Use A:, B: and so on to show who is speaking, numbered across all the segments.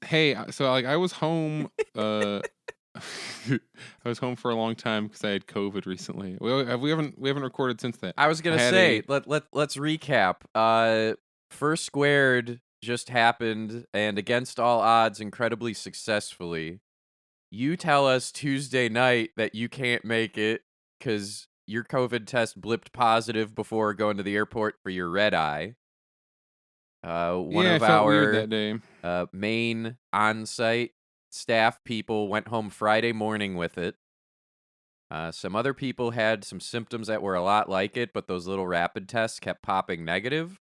A: Hey, so like I was home. I was home for a long time because I had COVID recently. We haven't recorded since that.
B: I was
A: I
B: gonna
A: had
B: say,
A: a
B: let's recap. First Squared just happened, and against all odds, incredibly successfully. You tell us Tuesday night that you can't make it because your COVID test blipped positive before going to the airport for your red eye. One
A: yeah. I
B: of
A: felt weird
B: our
A: that day.
B: main on-site staff people went home Friday morning with it. Some other people had some symptoms that were a lot like it, but those little rapid tests kept popping negative.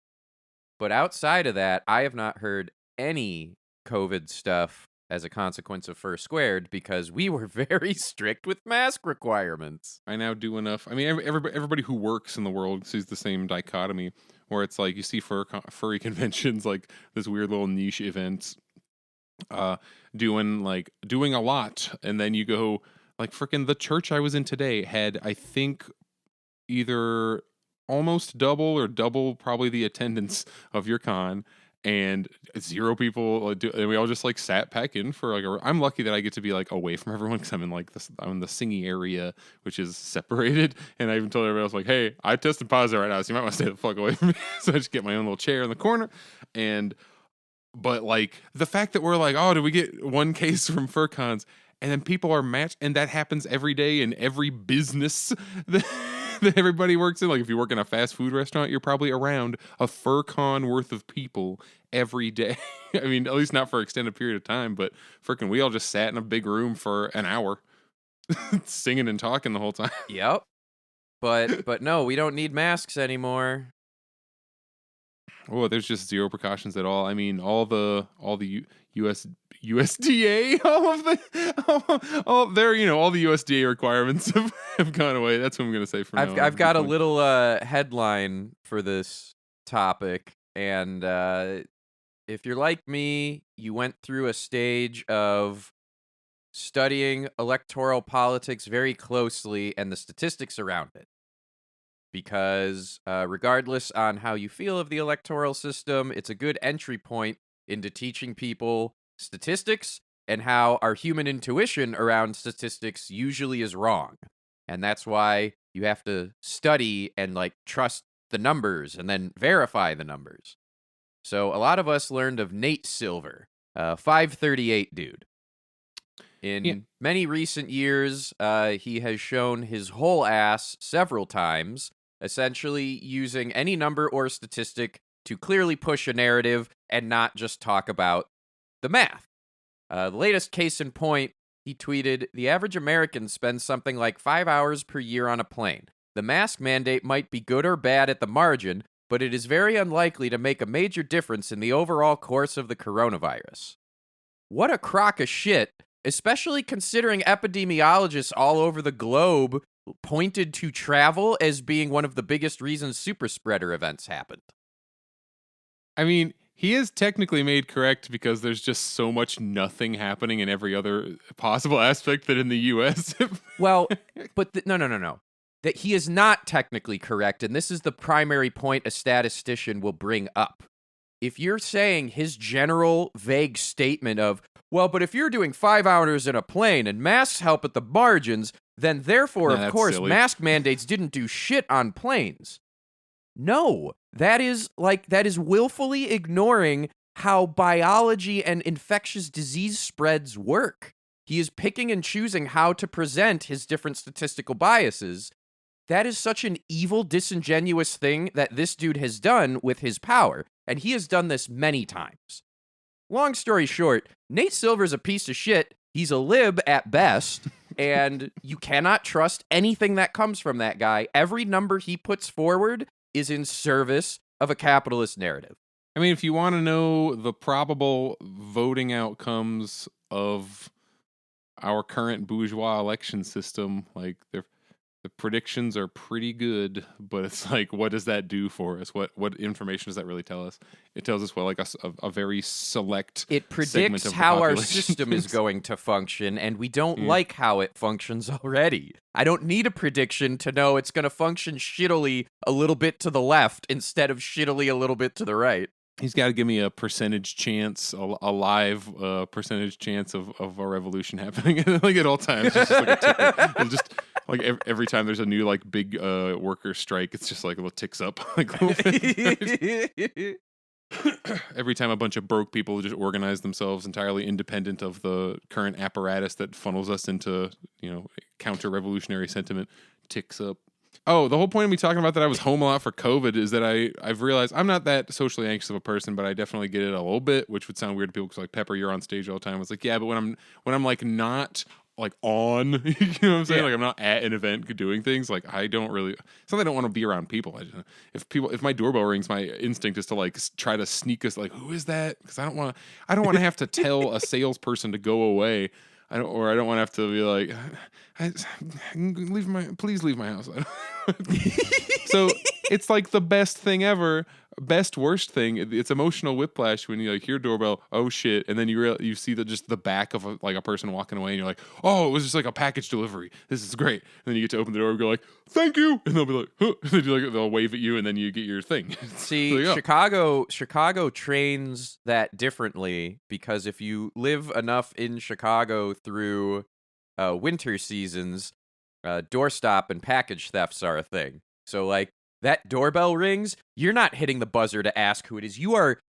B: But outside of that, I have not heard any COVID stuff as a consequence of First Squared because we were very strict with mask requirements.
A: I now do enough. I mean, everybody who works in the world sees the same dichotomy where it's like you see furry conventions, like this weird little niche events, uh, doing a lot, and then you go like freaking the church I was in today had, I think, either almost double or double probably the attendance of your con, and zero people and we all just like sat back in for like I'm lucky that I get to be like away from everyone because I'm in the singing area, which is separated. And I even told everybody else like, hey, I tested positive right now, so you might want to stay the fuck away from me. So I just get my own little chair in the corner. And but like the fact that we're like, oh, did we get one case from FurCons? And then people are matched, and that happens every day in every business that, that everybody works in. Like if you work in a fast food restaurant, you're probably around a FurCon worth of people every day. I mean, at least not for an extended period of time, but freaking we all just sat in a big room for an hour singing and talking the whole time.
B: Yep. But no, we don't need masks anymore.
A: Oh, there's just zero precautions at all. I mean, all the US USDA, all of the all there, all the USDA requirements have gone away. That's what I'm gonna say for now.
B: I've got a little headline for this topic, and if you're like me, you went through a stage of studying electoral politics very closely and the statistics around it. Because regardless on how you feel of the electoral system, it's a good entry point into teaching people statistics and how our human intuition around statistics usually is wrong. And that's why you have to study and like trust the numbers and then verify the numbers. So a lot of us learned of Nate Silver, 538 dude.
A: Yeah.
B: In many recent years, he has shown his whole ass several times, essentially using any number or statistic to clearly push a narrative and not just talk about the math. The latest case in point, he tweeted, "The average American spends something like 5 hours per year on a plane. The mask mandate might be good or bad at the margin, but it is very unlikely to make a major difference in the overall course of the coronavirus." What a crock of shit, especially considering epidemiologists all over the globe pointed to travel as being one of the biggest reasons super spreader events happened.
A: I mean, he is technically made correct because there's just so much nothing happening in every other possible aspect that in the US.
B: Well, but no. That he is not technically correct, and this is the primary point a statistician will bring up. If you're saying his general vague statement of, well, but if you're doing 5 hours in a plane and masks help at the margins, then therefore,
A: Nah,
B: of
A: that's
B: course,
A: silly.
B: mask mandates didn't do shit on planes. No, that is willfully ignoring how biology and infectious disease spreads work. He is picking and choosing how to present his different statistical biases. That is such an evil, disingenuous thing that this dude has done with his power, and he has done this many times. Long story short, Nate Silver's a piece of shit. He's a lib at best, and you cannot trust anything that comes from that guy. Every number he puts forward is in service of a capitalist narrative.
A: I mean, if you want to know the probable voting outcomes of our current bourgeois election system, like the predictions are pretty good, but it's like, what does that do for us? What information does that really tell us? It tells us, well, like a very select
B: It
A: segment
B: predicts
A: of the
B: how our
A: population
B: system is
A: thinks.
B: going to function, and we don't
A: Yeah.
B: like how it functions already. I don't need a prediction to know it's going to function shittily a little bit to the left instead of shittily a little bit to the right.
A: He's got to give me a percentage chance, a live percentage chance of a revolution happening, like at all times. It's just like a ticker. It'll just like every time there's a new like big worker strike, it's just like it ticks up like a little bit. Every time a bunch of broke people just organize themselves entirely independent of the current apparatus that funnels us into counter-revolutionary sentiment, ticks up. Oh, the whole point of me talking about that I was home a lot for COVID is that I've realized I'm not that socially anxious of a person, but I definitely get it a little bit, which would sound weird to people because like Pepper, you're on stage all the time. It's like, yeah, but when I'm like not like on, you know what I'm saying?
B: Yeah.
A: Like I'm not at an event doing things. Like I don't really. It's not that I don't want to be around people. If my doorbell rings, my instinct is to like try to sneak us. Like who is that? Because I don't want to have to tell a salesperson to go away. I don't want to have to be like, please leave my house. So it's like the best thing ever, best worst thing. It's emotional whiplash when you like hear doorbell, oh shit, and then you see just the back of a person walking away, and you're like, oh, it was just like a package delivery. This is great. And then you get to open the door and go like, thank you, and they'll be like, huh. And then they'll wave at you, and then you get your thing.
B: See,
A: like,
B: Chicago trains that differently because if you live enough in Chicago through winter seasons, doorstop and package thefts are a thing. So like that doorbell rings, you're not hitting the buzzer to ask who it is. You are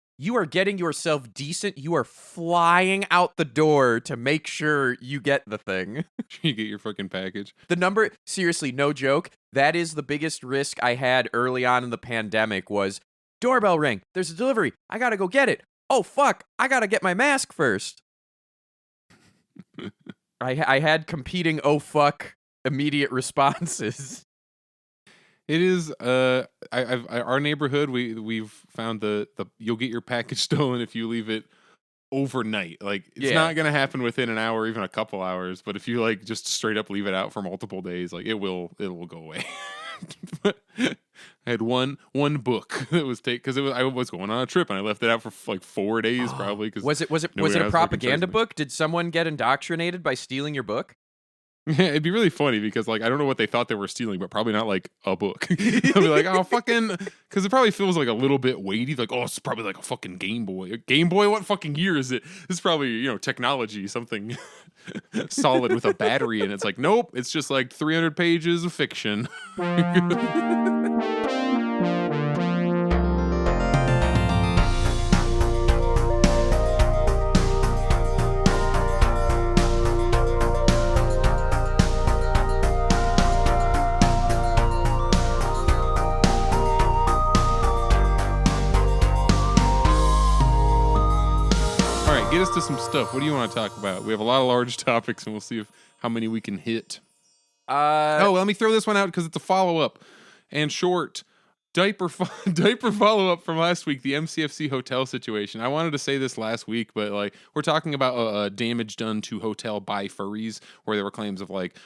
B: getting yourself decent. You are flying out the door to make sure you get the thing.
A: You get your fucking package.
B: The number, seriously, no joke. That is the biggest risk I had early on in the pandemic was doorbell ring. There's a delivery. I gotta go get it. Oh fuck, I gotta get my mask first. I had competing oh fuck immediate responses.
A: It is our neighborhood. We've found the you'll get your package stolen if you leave it overnight. Like it's not gonna happen within an hour, even a couple hours. But if you like just straight up leave it out for multiple days, like it will go away. I had one book that was because I was going on a trip and I left it out for like 4 days probably. Because
B: was it a propaganda book? Did someone get indoctrinated by stealing your book?
A: Yeah, it'd be really funny because like I don't know what they thought they were stealing, but probably not like a book. They'll be like, oh fucking, because it probably feels like a little bit weighty. Like, oh, it's probably like a fucking Game Boy. A Game Boy? What fucking year is it? This is probably technology, something solid with a battery, and it's like, nope, it's just like 300 pages of fiction. Get us to some stuff. What do you want to talk about? We have a lot of large topics, and we'll see how many we can hit. Let me throw this one out because it's a follow-up and short. Diaper follow-up from last week, the MCFC hotel situation. I wanted to say this last week, but like we're talking about damage done to hotel by furries, where there were claims of like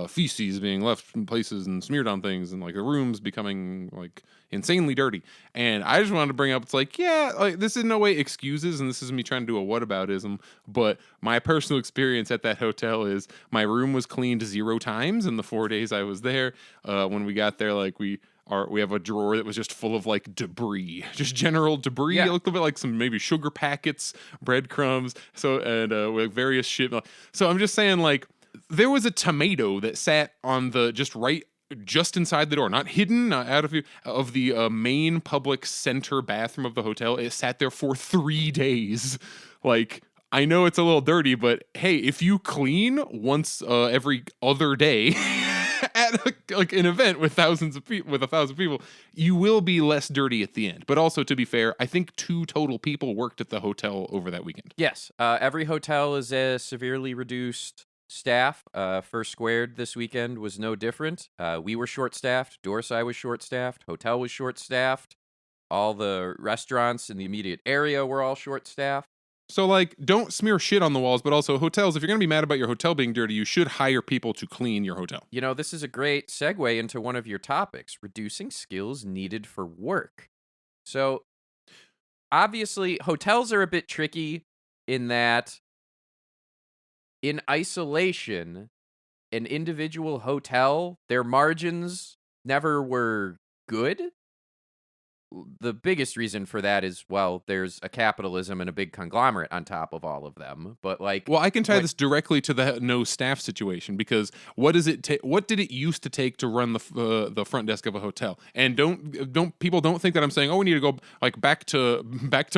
A: feces being left in places and smeared on things, and like the rooms becoming like insanely dirty. And I just wanted to bring up, it's like, yeah, like this is no way excuses, and this is me trying to do a whataboutism, but my personal experience at that hotel is my room was cleaned 0 times in the 4 days I was there. When we got there, like we have a drawer that was just full of like debris, just general debris.
B: Yeah.
A: It looked a bit like some maybe sugar packets, breadcrumbs, with various shit. So I'm just saying, like, there was a tomato that sat on the just inside the door, not hidden, not out of the main public center bathroom of the hotel. It sat there for 3 days. Like, I know it's a little dirty, but hey, if you clean once every other day. At an event with thousands of people, with 1,000 people, you will be less dirty at the end. But also, to be fair, I think 2 total people worked at the hotel over that weekend.
B: Yes, every hotel is a severely reduced staff. First Squared this weekend was no different. We were short-staffed. Dorsai was short-staffed. Hotel was short-staffed. All the restaurants in the immediate area were all short-staffed.
A: So, like, don't smear shit on the walls, but also hotels, if you're going to be mad about your hotel being dirty, you should hire people to clean your hotel.
B: You know, this is a great segue into one of your topics, reducing skills needed for work. So, obviously, hotels are a bit tricky in that, in isolation, an individual hotel, their margins never were good. the biggest reason for that is, well, there's a capitalism and a big conglomerate on top of all of them. But like,
A: Well, I can tie
B: what?
A: this directly to the no staff situation because what does it take? What did it used to take to run the front desk of a hotel? And don't people don't think that I'm saying, oh, we need to go like back to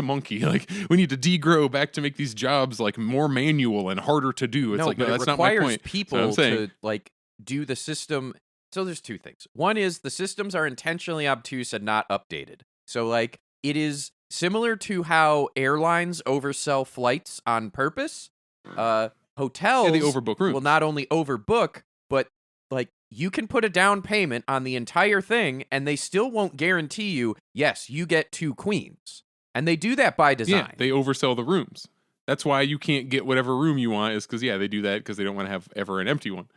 A: monkey, like we need to degrow back to make these jobs like more manual and harder to do. It's
B: No,
A: like
B: but
A: no,
B: it
A: that's not my
B: requires
A: point.
B: people
A: So I'm saying,
B: to like do the system. So there's two things. One is the systems are intentionally obtuse and not updated. So like it is similar to how airlines oversell flights on purpose.
A: yeah,
B: Hotels
A: they overbook rooms.
B: will not only overbook, but like you can put a down payment on the entire thing and they still won't guarantee you, yes, you get 2 queens. And they do that by design.
A: Yeah, they oversell the rooms. That's why you can't get whatever room you want. Is because they do that because they don't want to have ever an empty one.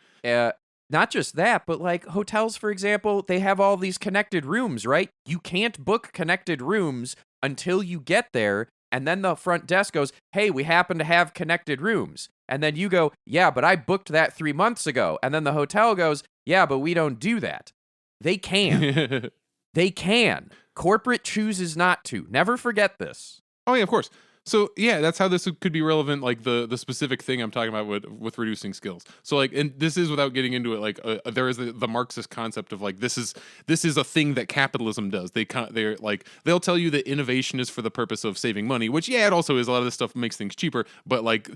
B: Not just that, but like hotels, for example, they have all these connected rooms, right? You can't book connected rooms until you get there. And then the front desk goes, hey, we happen to have connected rooms. And then you go, yeah, but I booked that 3 months ago. And then the hotel goes, yeah, but we don't do that. They can. They can. Corporate chooses not to. Never forget this.
A: Oh yeah, of course. So yeah, that's how this could be relevant. Like the specific thing I'm talking about with reducing skills. So like, and this is without getting into it. Like there is the Marxist concept of like this is a thing that capitalism does. They're like they'll tell you that innovation is for the purpose of saving money, which yeah, it also is. A lot of this stuff makes things cheaper, but like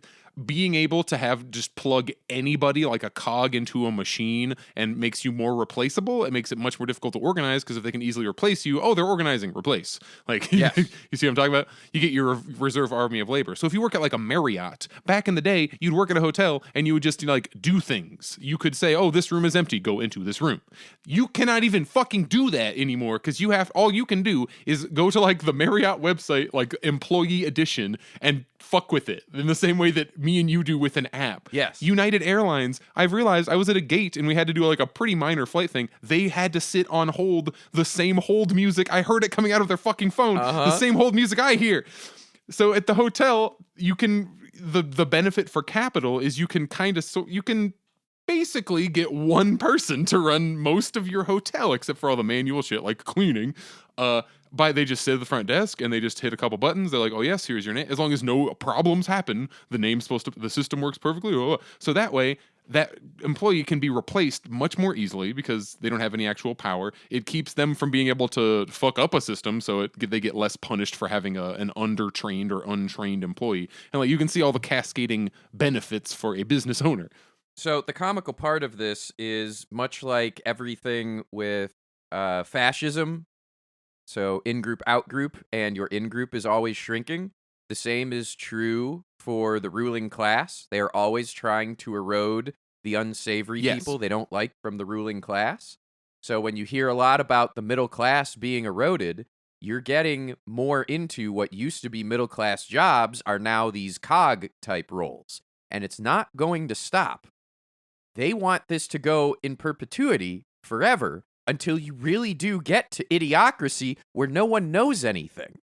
A: being able to have just plug anybody like a cog into a machine and makes you more replaceable. It makes it much more difficult to organize because if they can easily replace you, oh, they're organizing, replace. Like,
B: Yes.
A: you see what I'm talking about? You get your reserve army of labor. So if you work at like a Marriott, back in the day, you'd work at a hotel and you would just like do things. You could say, oh, this room is empty, go into this room. You cannot even fucking do that anymore because all you can do is go to like the Marriott website, like employee edition, and fuck with it in the same way that me and you do with an app.
B: Yes.
A: United Airlines, I've realized I was at a gate and we had to do like a pretty minor flight thing. They had to sit on hold, the same hold music. I heard it coming out of their fucking phone. The same hold music I hear. So at the hotel, you can the benefit for capital is you can basically get one person to run most of your hotel except for all the manual shit like cleaning. They just sit at the front desk and they just hit a couple buttons. They're like, oh yes, here's your name. As long as no problems happen, the system works perfectly. So that way that employee can be replaced much more easily because they don't have any actual power. It keeps them from being able to fuck up a system, so they get less punished for having an undertrained or untrained employee. And like you can see all the cascading benefits for a business owner.
B: So the comical part of this is much like everything with fascism. So in-group, out-group, and your in-group is always shrinking. The same is true for the ruling class. They are always trying to erode the unsavory people they don't like from the ruling class. So when you hear a lot about the middle class being eroded, you're getting more into what used to be middle class jobs are now these cog type roles. And it's not going to stop. They want this to go in perpetuity forever until you really do get to idiocracy where no one knows anything.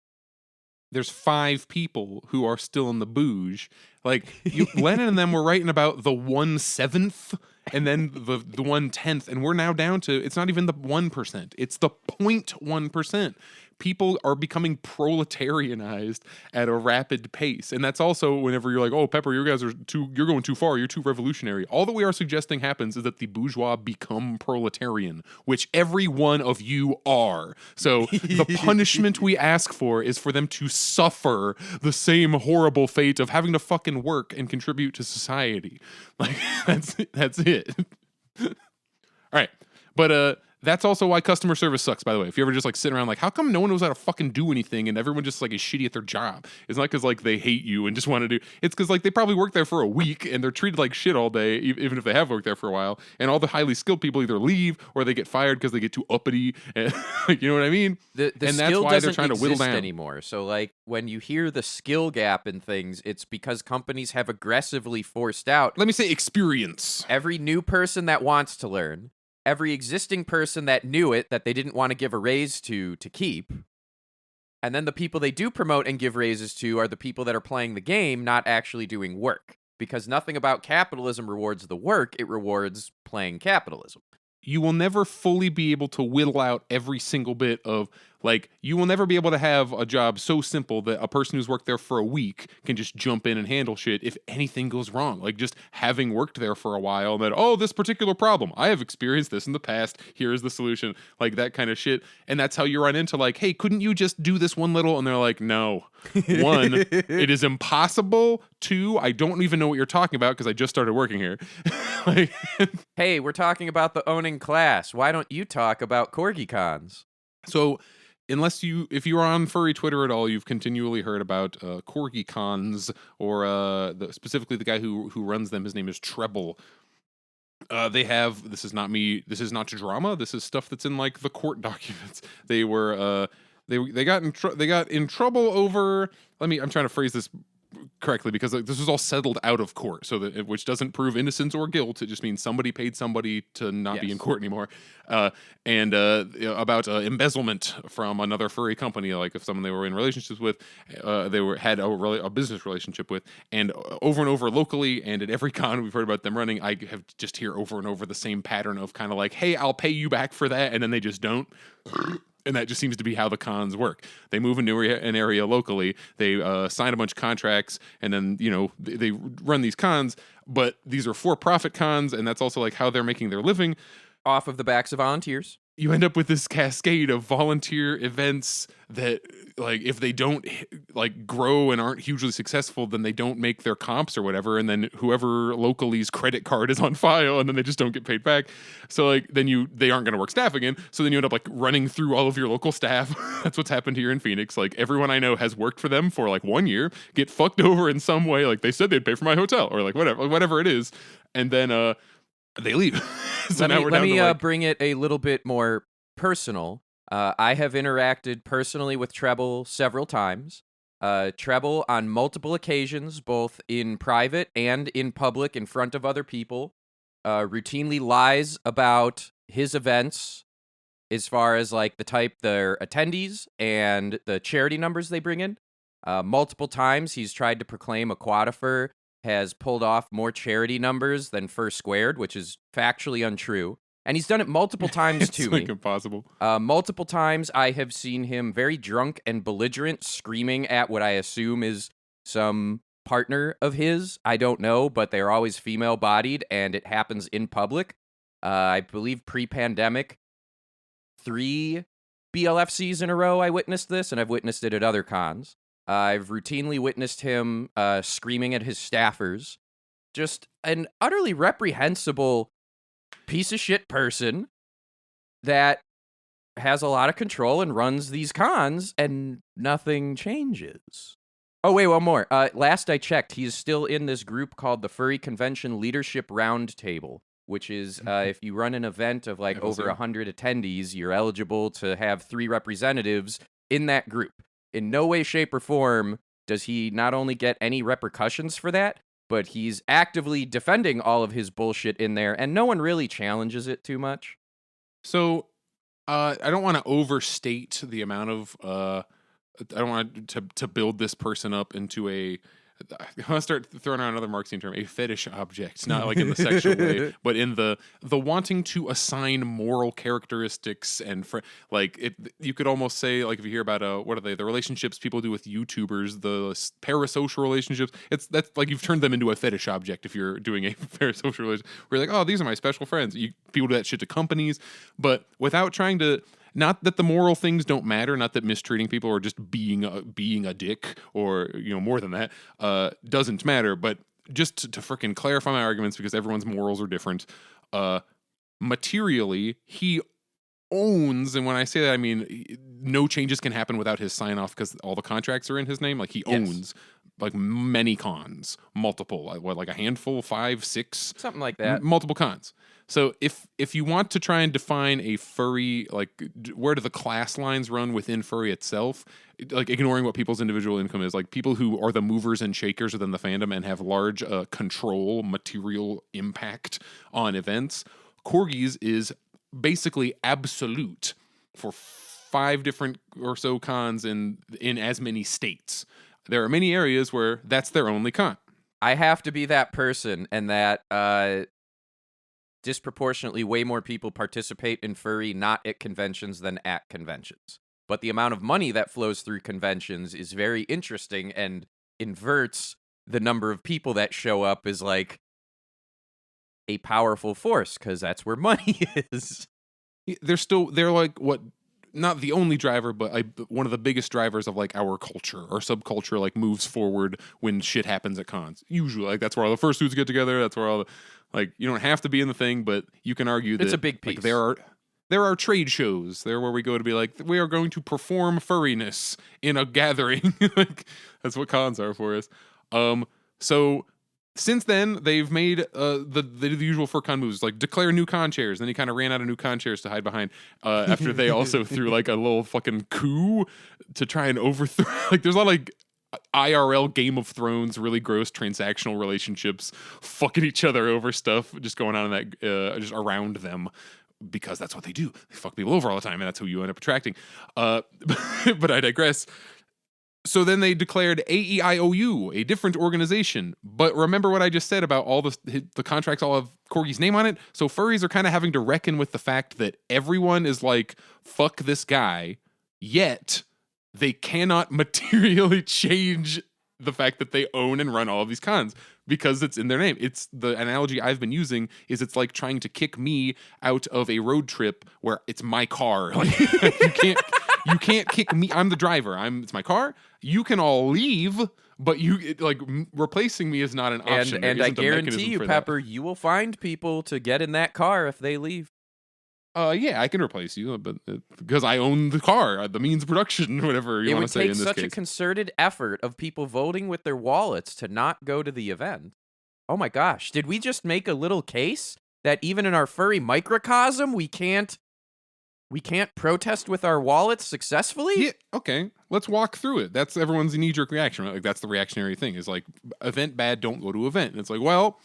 A: There's 5 people who are still in the bouge. Like Lennon and them were writing about the 1/7 and then the 1/10, and we're now down to it's not even the 1%. It's the 0.1%. People are becoming proletarianized at a rapid pace, and that's also whenever you're like, "Oh, Pepper, you're going too far. You're too revolutionary." All that we are suggesting happens is that the bourgeois become proletarian, which every one of you are. So the punishment we ask for is for them to suffer the same horrible fate of having to fucking work and contribute to society. Like that's it. All right, but that's also why customer service sucks, by the way. If you're ever just like sitting around like, how come no one knows how to fucking do anything and everyone just like is shitty at their job? It's not because like they hate you and just want to do. It's because like they probably worked there for a week and they're treated like shit all day, even if they have worked there for a while. And all the highly skilled people either leave or they get fired because they get too uppity. And, you know what I mean?
B: The
A: and
B: skill
A: that's why
B: doesn't
A: they're trying to whittle
B: exist
A: down
B: anymore. So like when you hear the skill gap in things, it's because companies have aggressively forced out.
A: Let me say experience.
B: Every new person that wants to learn. Every existing person that knew it, that they didn't want to give a raise to keep. And then the people they do promote and give raises to are the people that are playing the game, not actually doing work. Because nothing about capitalism rewards the work, it rewards playing capitalism.
A: You will never fully be able to whittle out every single bit of Like, you will never be able to have a job so simple that a person who's worked there for a week can just jump in and handle shit if anything goes wrong. Like, just having worked there for a while, and then, oh, this particular problem, I have experienced this in the past. Here is the solution. Like, that kind of shit. And that's how you run into, like, hey, couldn't you just do this one little? And they're like, no. One, it is impossible. Two, I don't even know what you're talking about because I just started working here. Like,
B: Hey, we're talking about the owning class. Why don't you talk about corgi cons?
A: so, if you're on furry Twitter at all, you've continually heard about corgi cons, or specifically the guy who runs them. His name is Treble. They have, this is not me. This is not drama. This is stuff that's in like the court documents. They were they got in trouble over. I'm trying to phrase this correctly, because like, this was all settled out of court, so that, which doesn't prove innocence or guilt. It just means somebody paid somebody to not be in court anymore. And about embezzlement from another furry company, like if someone they were in relationships with, had a business relationship with, and over locally and at every con we've heard about them running, I have just hear over and over the same pattern of kind of like, hey, I'll pay you back for that, and then they just don't. And that just seems to be how the cons work. They move into an area locally, they sign a bunch of contracts, and then, they run these cons, but these are for-profit cons, and that's also like how they're making their living.
B: Off of the backs of volunteers.
A: You end up with this cascade of volunteer events that, like, if they don't like grow and aren't hugely successful, then they don't make their comps or whatever, and then whoever locally's credit card is on file, and then they just don't get paid back. So like they aren't going to work staff again. So then you end up like running through all of your local staff. That's what's happened here in Phoenix. Like, everyone I know has worked for them for like 1 year, get fucked over in some way. Like, they said they'd pay for my hotel or like whatever it is, and then they leave. So
B: let me bring it a little bit more personal. I have interacted personally with Treble several times. Treble, on multiple occasions, both in private and in public in front of other people, routinely lies about his events as far as like the type their attendees and the charity numbers they bring in. Multiple times he's tried to proclaim Aquatifer has pulled off more charity numbers than Fur Squared, which is factually untrue. And he's done it multiple times to me.
A: It's like impossible.
B: Multiple times I have seen him very drunk and belligerent, screaming at what I assume is some partner of his. I don't know, but they're always female-bodied, and it happens in public. I believe pre-pandemic, 3 BLFCs in a row I witnessed this, and I've witnessed it at other cons. I've routinely witnessed him screaming at his staffers. Just an utterly reprehensible piece of shit person that has a lot of control and runs these cons, and nothing changes. Oh, wait, one more. Last I checked, he's still in this group called the Furry Convention Leadership Roundtable, which is if you run an event of like over 100 attendees, you're eligible to have 3 representatives in that group. In no way, shape, or form does he not only get any repercussions for that, but he's actively defending all of his bullshit in there, and no one really challenges it too much.
A: So, I don't want to overstate the amount of. I don't want to build this person up into a. I want to start throwing around another Marxian term, a fetish object, not like in the sexual way, but in the wanting to assign moral characteristics and like it. You could almost say, like, if you hear about what are they, the relationships people do with YouTubers, the parasocial relationships. That's like you've turned them into a fetish object if you're doing a parasocial relationship. Where you're like, oh, these are my special friends. People do that shit to companies, but without trying to. Not that the moral things don't matter, not that mistreating people or just being a dick or more than that doesn't matter, but just to frickin' clarify my arguments, because everyone's morals are different. Materially, he owns, and when I say that, I mean no changes can happen without his sign off because all the contracts are in his name. Like, he owns like many cons, multiple, like a handful, 5, 6,
B: something like that,
A: multiple cons. So if you want to try and define a furry, like where do the class lines run within furry itself, like ignoring what people's individual income is, like people who are the movers and shakers within the fandom and have large control, material impact on events, Corgis is basically absolute for 5 different or so cons in as many states. There are many areas where that's their only con.
B: I have to be that person, and that disproportionately way more people participate in furry not at conventions than at conventions. but the amount of money that flows through conventions is very interesting and inverts the number of people that show up is like a powerful force because that's where money is.
A: They're like what, not the only driver, but one of the biggest drivers of like our culture or subculture, like moves forward when shit happens at cons. Usually, like that's where all the fursuits get together. That's where all the, like, you don't have to be in the thing, but you can argue that
B: It's a big piece.
A: Like, there are trade shows. They're where we go to be like, we are going to perform furriness in a gathering. Like, that's what cons are for us. So since then, they've made the usual furcon moves, like declare new con chairs. Then he kind of ran out of new con chairs to hide behind. After they also threw like a little fucking coup to try and overthrow. Like, there's a lot of like IRL Game of Thrones, really gross transactional relationships, fucking each other over stuff, just going on in that, just around them. Because that's what they do. They fuck people over all the time, and that's who you end up attracting. But I digress. So then they declared AEIOU, a different organization. But remember what I just said about all the contracts all have Corgi's name on it? So furries are kind of having to reckon with the fact that everyone is like, fuck this guy, yet they cannot materially change the fact that they own and run all of these cons because it's in their name. It's the analogy I've been using is it's like trying to kick me out of a road trip where it's my car. Like, you can't kick me. I'm the driver. It's my car. You can all leave, but replacing me is not an option.
B: And I guarantee you, Pepper, you will find people to get in that car if they leave.
A: Yeah, I can replace you, but because I own the car, the means of production, whatever you want to say in this case.
B: It would take such a concerted effort of people voting with their wallets to not go to the event. Oh my gosh, did we just make a little case that even in our furry microcosm, we can't protest with our wallets successfully?
A: Yeah, okay. Let's walk through it. That's everyone's knee-jerk reaction, right? Like, that's the reactionary thing, is like, event bad, don't go to event. And it's like, well,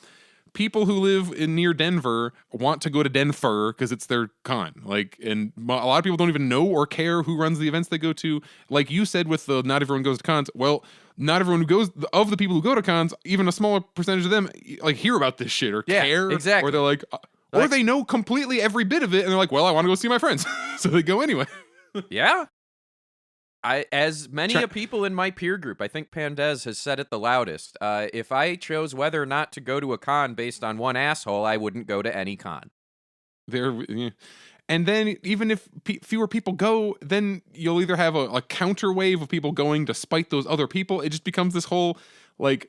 A: people who live near Denver want to go to Denver because it's their con. Like, and a lot of people don't even know or care who runs the events they go to. Like you said with the not everyone goes to cons. Well, not everyone who goes, of the people who go to cons, even a smaller percentage of them like hear about this shit or care.
B: Exactly.
A: Or they're like, or they know completely every bit of it and they're like, well, I want to go see my friends. So they go anyway.
B: Yeah. As many people in my peer group, I think Pandez has said it the loudest. If I chose whether or not to go to a con based on one asshole, I wouldn't go to any con.
A: And then even if fewer people go, then you'll either have a counter wave of people going to spite those other people. It just becomes this whole, like,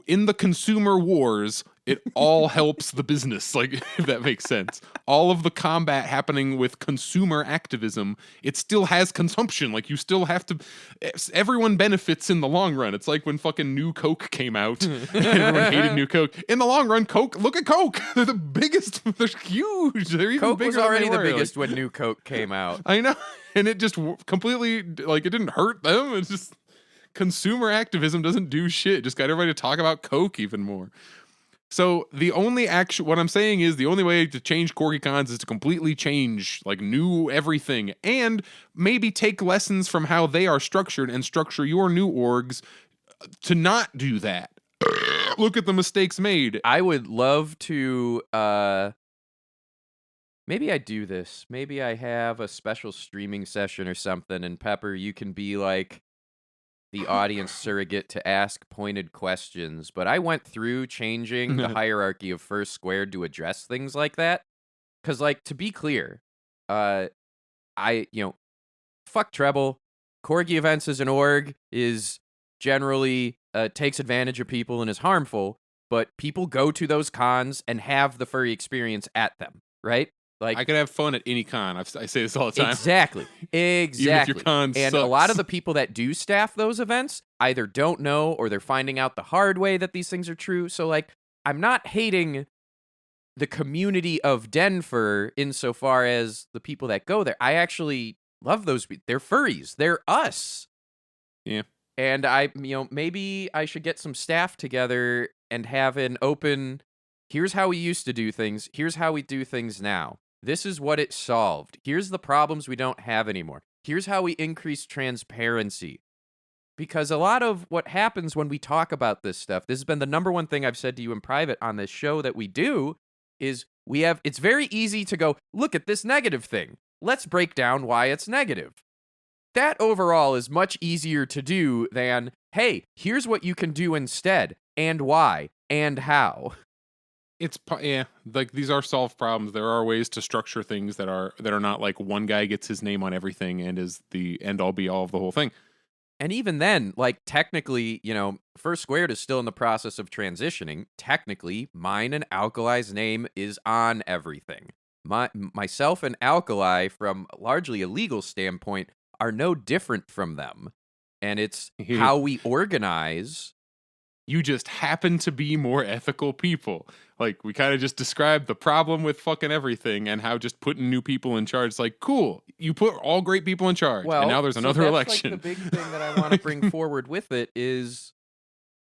A: in the consumer wars, it all helps the business, like, if that makes sense. All of the combat happening with consumer activism, it still has consumption. Like, you still have to, everyone benefits in the long run. It's like when fucking New Coke came out, and everyone hated New Coke. In the long run, Coke, look at Coke. They're the biggest, they're huge. They're even
B: Coke
A: bigger
B: was already
A: than they
B: the
A: were.
B: biggest when New Coke came out.
A: I know. And it just completely, like, it didn't hurt them. It's just, consumer activism doesn't do shit. It just got everybody to talk about Coke even more. So the only what I'm saying is the only way to change Corgi cons is to completely change, like, new everything, and maybe take lessons from how they are structured and structure your new orgs to not do that. Look at the mistakes made.
B: I would love to, maybe I do this. Maybe I have a special streaming session or something, and Pepper, you can be like the audience surrogate to ask pointed questions. But I went through changing the hierarchy of First Squared to address things like that. Because, like, to be clear, fuck Treble. Corgi Events as an org is generally takes advantage of people and is harmful, but people go to those cons and have the furry experience at them, right? Like,
A: I could have fun at any con. I say this all the time.
B: Exactly.
A: Even if your con
B: and
A: sucks.
B: a lot of the people that do staff those events either don't know or they're finding out the hard way that these things are true. So, like, I'm not hating the community of Denver insofar as the people that go there. I actually love those people. They're furries. They're us.
A: Yeah.
B: And maybe I should get some staff together and have an open, here's how we used to do things. Here's how we do things now. This is what it solved. Here's the problems we don't have anymore. Here's how we increase transparency. Because a lot of what happens when we talk about this stuff, this has been the number one thing I've said to you in private on this show that we do, is it's very easy to go, look at this negative thing. Let's break down why it's negative. that overall is much easier to do than, hey, here's what you can do instead, and why, and how.
A: Yeah, like these are solved problems. There are ways to structure things that are not like one guy gets his name on everything and is the end all be all of the whole thing.
B: And even then, like, technically, First Squared is still in the process of transitioning. Technically, mine and Alkali's name is on everything. Myself and Alkali, from largely a legal standpoint, are no different from them. And it's how we organize.
A: You just happen to be more ethical people. Like, we kind of just described the problem with fucking everything and how just putting new people in charge is like, cool, you put all great people in charge.
B: Well,
A: and now there's another election.
B: Like, the big thing that I want to bring forward with it is,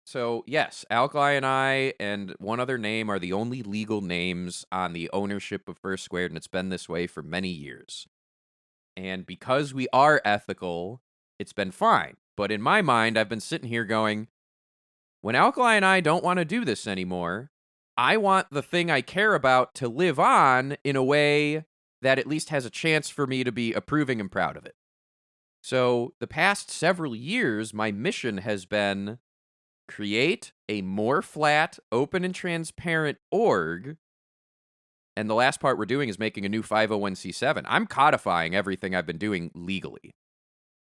B: so yes, Alkali and I and one other name are the only legal names on the ownership of First Squared, and it's been this way for many years. And because we are ethical, it's been fine. But in my mind, I've been sitting here going, when Alkali and I don't want to do this anymore, I want the thing I care about to live on in a way that at least has a chance for me to be approving and proud of it. So the past several years, my mission has been create a more flat, open, and transparent org. And the last part we're doing is making a new 501c7. I'm codifying everything I've been doing legally.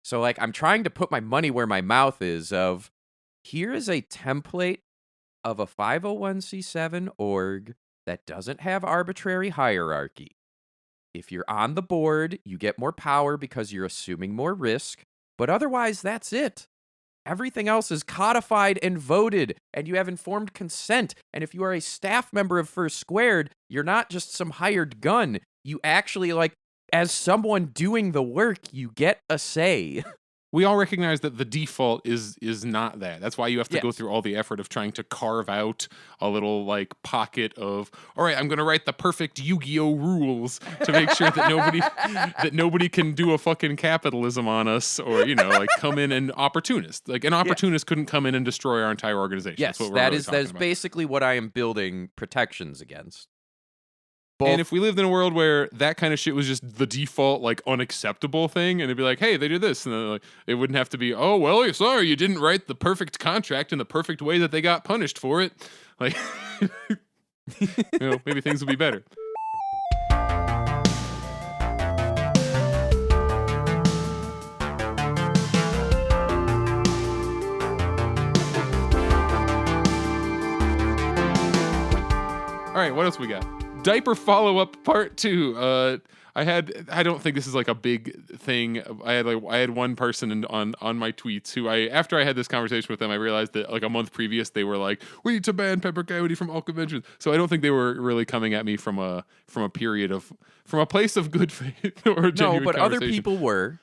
B: So, like, I'm trying to put my money where my mouth is of, here is a template of a 501c7 org that doesn't have arbitrary hierarchy. If you're on the board, you get more power because you're assuming more risk, but otherwise, that's it. Everything else is codified and voted, and you have informed consent. And if you are a staff member of First Squared, you're not just some hired gun. You actually, like, as someone doing the work, you get a say.
A: We all recognize that the default is not that. That's why you have to go through all the effort of trying to carve out a little like pocket of, all right, I'm going to write the perfect Yu-Gi-Oh rules to make sure that nobody can do a fucking capitalism on us or, like come in and opportunist. Like an opportunist couldn't come in and destroy our entire organization.
B: Yes, that is basically what I am building protections against.
A: And if we lived in a world where that kind of shit was just the default, like, unacceptable thing, and it'd be like, hey, they did this, and then, like, it wouldn't have to be, oh, well, sorry, you didn't write the perfect contract in the perfect way that they got punished for it. Like, maybe things would be better. All right, what else we got? Diaper follow-up part 2. I don't think this is like a big thing. I had one person on my tweets who after I had this conversation with them, I realized that like a month previous they were like, we need to ban Pepper Coyote from all conventions. So I don't think they were really coming at me from a place of good faith or genuine
B: but other
A: conversation.
B: people were.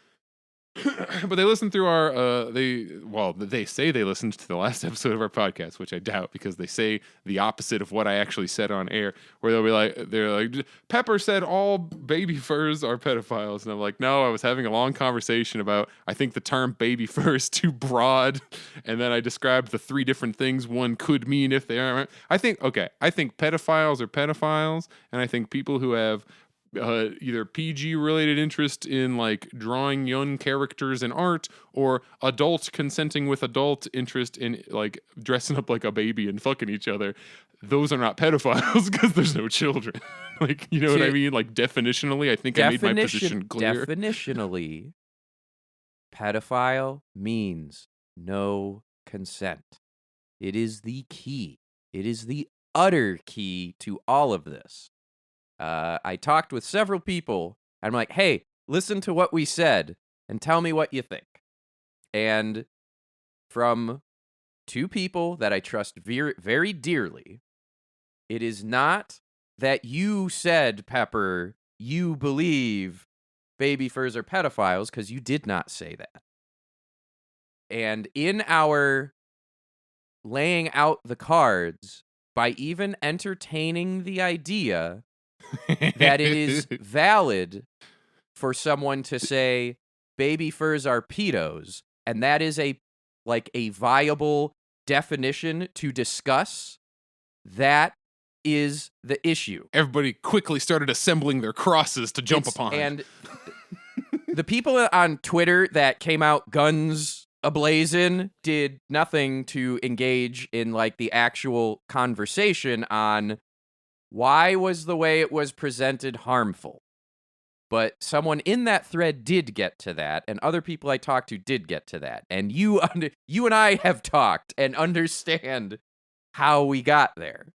A: But they listened through they say they listened to the last episode of our podcast, which I doubt because they say the opposite of what I actually said on air, where they're like, Pepper said all baby furs are pedophiles. And I'm like, no, I was having a long conversation about, I think the term baby fur is too broad. And then I described the 3 different things one could mean if they aren't. I think pedophiles are pedophiles. And I think people who have either PG related interest in like drawing young characters in art or adult consenting with adult interest in like dressing up like a baby and fucking each other, those are not pedophiles because there's no children. Like, you know what I mean? Like definitionally, I think I made my position clear.
B: Definitionally, pedophile means no consent. It is the key. It is the utter key to all of this. I talked with several people, and I'm like, hey, listen to what we said, and tell me what you think. And from 2 people that I trust very, very dearly, it is not that you said, Pepper, you believe baby furs are pedophiles, because you did not say that. And in our laying out the cards, by even entertaining the idea that it is valid for someone to say baby furs are pedos, and that is a viable definition to discuss, that is the issue.
A: Everybody quickly started assembling their crosses to jump upon.
B: And The people on Twitter that came out guns ablazing did nothing to engage in like the actual conversation on why was the way it was presented harmful. But someone in that thread did get to that, and other people I talked to did get to that. And you and I have talked and understand how we got there.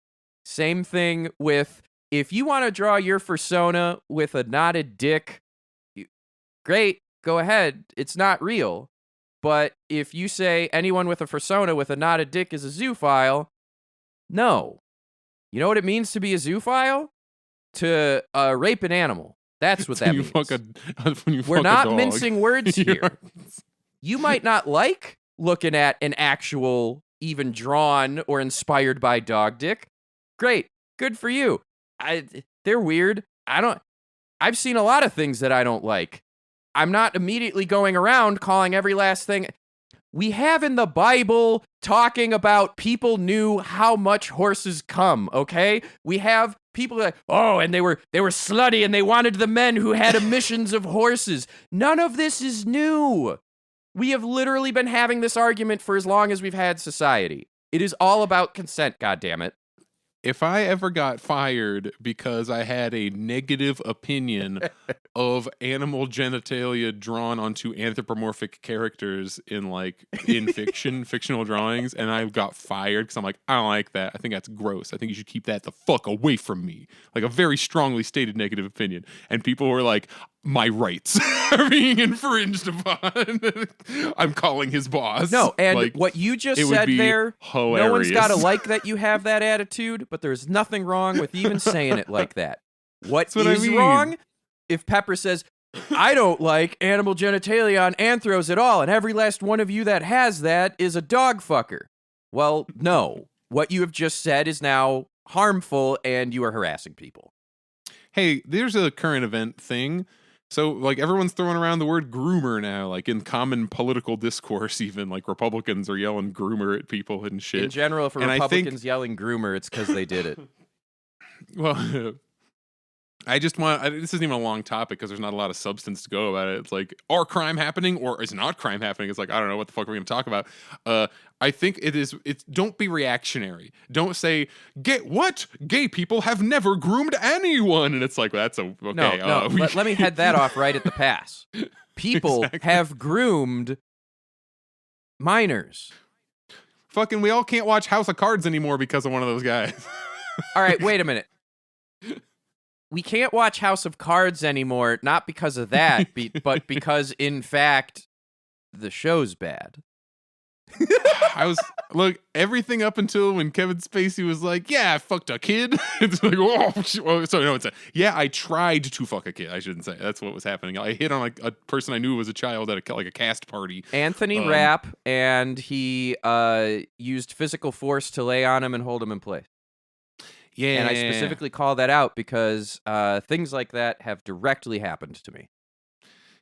B: Same thing with, if you want to draw your fursona with a knotted dick, great, go ahead. It's not real. But if you say anyone with a fursona with a knotted dick is a zoophile, no. You know what it means to be a zoophile? To rape an animal. That's what that means. We're not mincing words here. You might not like looking at an actual, even drawn or inspired by dog dick. Great. Good for you. They're weird. I've seen a lot of things that I don't like. I'm not immediately going around calling every last thing. We have in the Bible talking about people knew how much horses come, okay? We have people like, oh, and they were slutty and they wanted the men who had emissions of horses. None of this is new. We have literally been having this argument for as long as we've had society. It is all about consent, goddammit.
A: If I ever got fired because I had a negative opinion of animal genitalia drawn onto anthropomorphic characters in fictional drawings, and I got fired because I'm like, I don't like that. I think that's gross. I think you should keep that the fuck away from me. Like a very strongly stated negative opinion. And people were like, my rights are being infringed upon. I'm calling his boss.
B: No, and what you just said there,
A: hilarious.
B: No one's got to like that you have that attitude, but there's nothing wrong with even saying it like that. What is wrong? If Pepper says, I don't like animal genitalia on anthros at all, and every last one of you that has that is a dog fucker. Well, no. What you have just said is now harmful, and you are harassing people.
A: Hey, there's a current event thing. So, like, everyone's throwing around the word groomer now, like, in common political discourse, even. Like, Republicans are yelling groomer at people and shit.
B: In general, if Republicans yelling groomer, it's because they did it.
A: Well, I just want, this isn't even a long topic because there's not a lot of substance to go about it. It's like, are crime happening or is not crime happening? It's like, I don't know what the fuck we're going to talk about. I think it's don't be reactionary. Don't say, gay people have never groomed anyone. And it's like, well, that's okay.
B: No. Let me head that off right at the pass. People have groomed minors.
A: Fucking, we all can't watch House of Cards anymore because of one of those guys.
B: All right, wait a minute. We can't watch House of Cards anymore, not because of that, but because, in fact, the show's bad.
A: Everything up until when Kevin Spacey was like, yeah, I fucked a kid. It's like, I tried to fuck a kid. I shouldn't say. That's what was happening. I hit on like a person I knew was a child at a cast party.
B: Anthony Rapp, and he used physical force to lay on him and hold him in place.
A: Yeah.
B: And I specifically call that out because things like that have directly happened to me.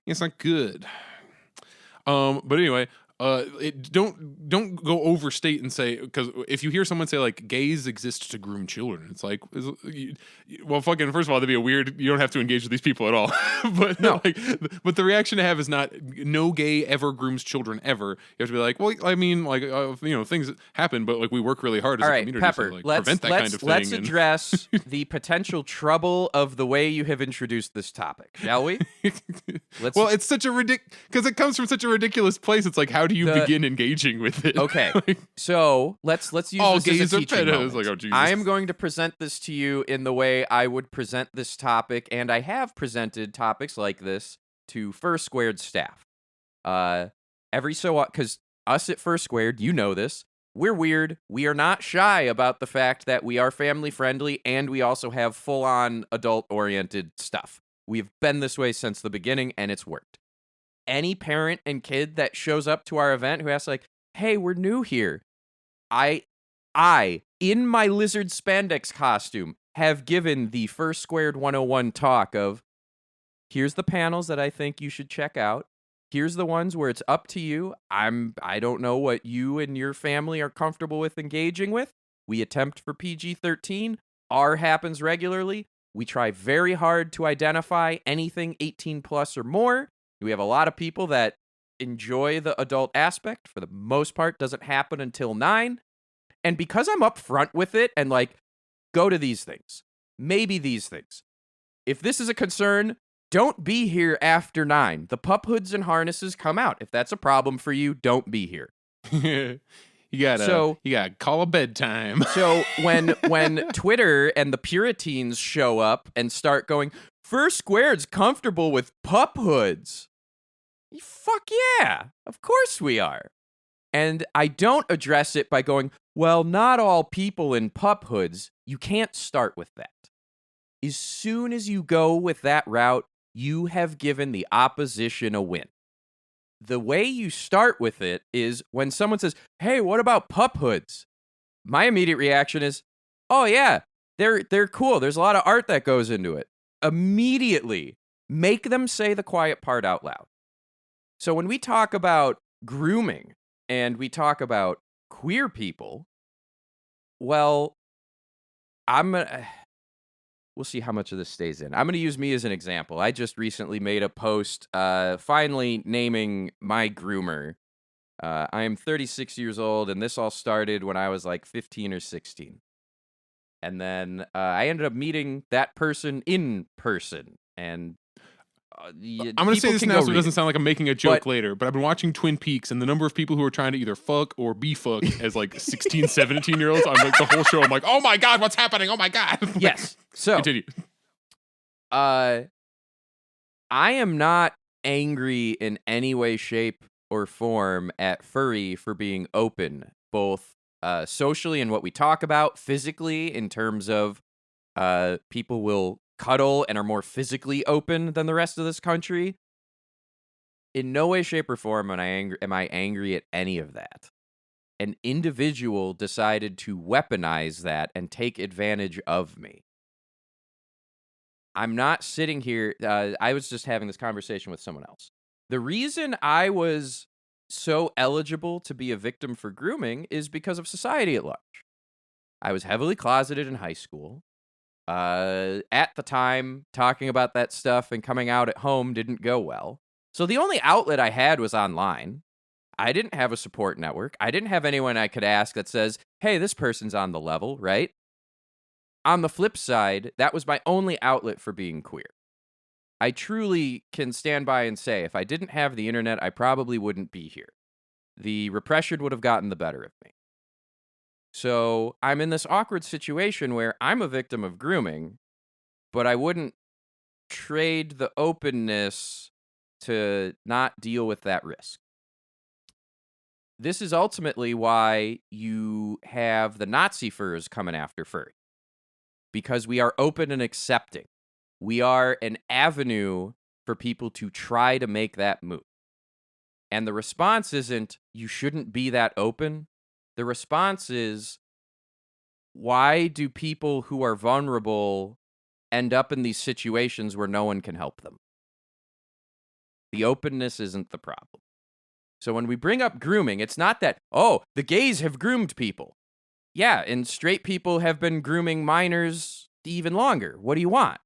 A: It's not good. But anyway, don't go overstate and say, because if you hear someone say like gays exist to groom children, it's like, well, fucking, first of all, that'd be a weird, you don't have to engage with these people at all. But no, but the reaction to have is not no gay ever grooms children ever. You have to be like, well, I mean, like, things happen, but like we work really hard as a community
B: Pepper,
A: to like prevent that kind of thing.
B: Let's address the potential trouble of the way you have introduced this topic, shall we?
A: Well, it's such a because it comes from such a ridiculous place. It's like, how do you begin engaging with it?
B: Okay, so let's use
A: all
B: this
A: gays
B: as a teaching moment.
A: Like, oh, Jesus.
B: I am going to present this to you in the way I would present this topic, and I have presented topics like this to First Squared staff. Because us at First Squared, you know this, we're weird. We are not shy about the fact that we are family friendly, and we also have full-on adult-oriented stuff. We've been this way since the beginning, and it's worked. Any parent and kid that shows up to our event who asks, like, hey, we're new here, I, in my lizard spandex costume, have given the First Squared 101 talk of, here's the panels that I think you should check out. Here's the ones where it's up to you. I don't know what you and your family are comfortable with engaging with. We attempt for PG-13. R happens regularly. We try very hard to identify anything 18 plus or more. We have a lot of people that enjoy the adult aspect. For the most part, doesn't happen until 9. And because I'm upfront with it and like, go to these things, maybe these things. If this is a concern, don't be here after 9. The pup hoods and harnesses come out. If that's a problem for you, don't be here.
A: You gotta call a bedtime.
B: So when Twitter and the Puritans show up and start going, First Squared's comfortable with pup hoods. Fuck yeah, of course we are. And I don't address it by going, well, not all people in pup hoods. You can't start with that. As soon as you go with that route, you have given the opposition a win. The way you start with it is when someone says, hey, what about pup hoods? My immediate reaction is, oh yeah, they're cool. There's a lot of art that goes into it. Immediately, make them say the quiet part out loud. So when we talk about grooming and we talk about queer people, well, we'll see how much of this stays in. I'm going to use me as an example. I just recently made a post finally naming my groomer. I am 36 years old, and this all started when I was like 15 or 16. And then I ended up meeting that person in person. And
A: I'm going to say this now so it doesn't sound like I'm making a joke later, but I've been watching Twin Peaks, and the number of people who are trying to either fuck or be fucked as like 16, 17-year-olds, I'm like, the whole show, I'm like, oh my God, what's happening? Oh my God.
B: Yes. So,
A: continue.
B: I am not angry in any way, shape, or form at furry for being open, both socially in what we talk about, physically in terms of people will cuddle and are more physically open than the rest of this country. In no way, shape, or form am I angry at any of that. An individual decided to weaponize that and take advantage of me. I'm not sitting here. I was just having this conversation with someone else. The reason I was so eligible to be a victim for grooming is because of society at large. I was heavily closeted in high school. At the time, talking about that stuff and coming out at home didn't go well. So the only outlet I had was online. I didn't have a support network. I didn't have anyone I could ask that says, hey, this person's on the level, right? On the flip side, that was my only outlet for being queer. I truly can stand by and say, if I didn't have the internet, I probably wouldn't be here. The repression would have gotten the better of me. So I'm in this awkward situation where I'm a victim of grooming, but I wouldn't trade the openness to not deal with that risk. This is ultimately why you have the Nazi furs coming after furry. Because we are open and accepting. We are an avenue for people to try to make that move. And the response isn't, you shouldn't be that open. The response is, why do people who are vulnerable end up in these situations where no one can help them? The openness isn't the problem. So when we bring up grooming, it's not that, oh, the gays have groomed people. Yeah, and straight people have been grooming minors even longer. What do you want?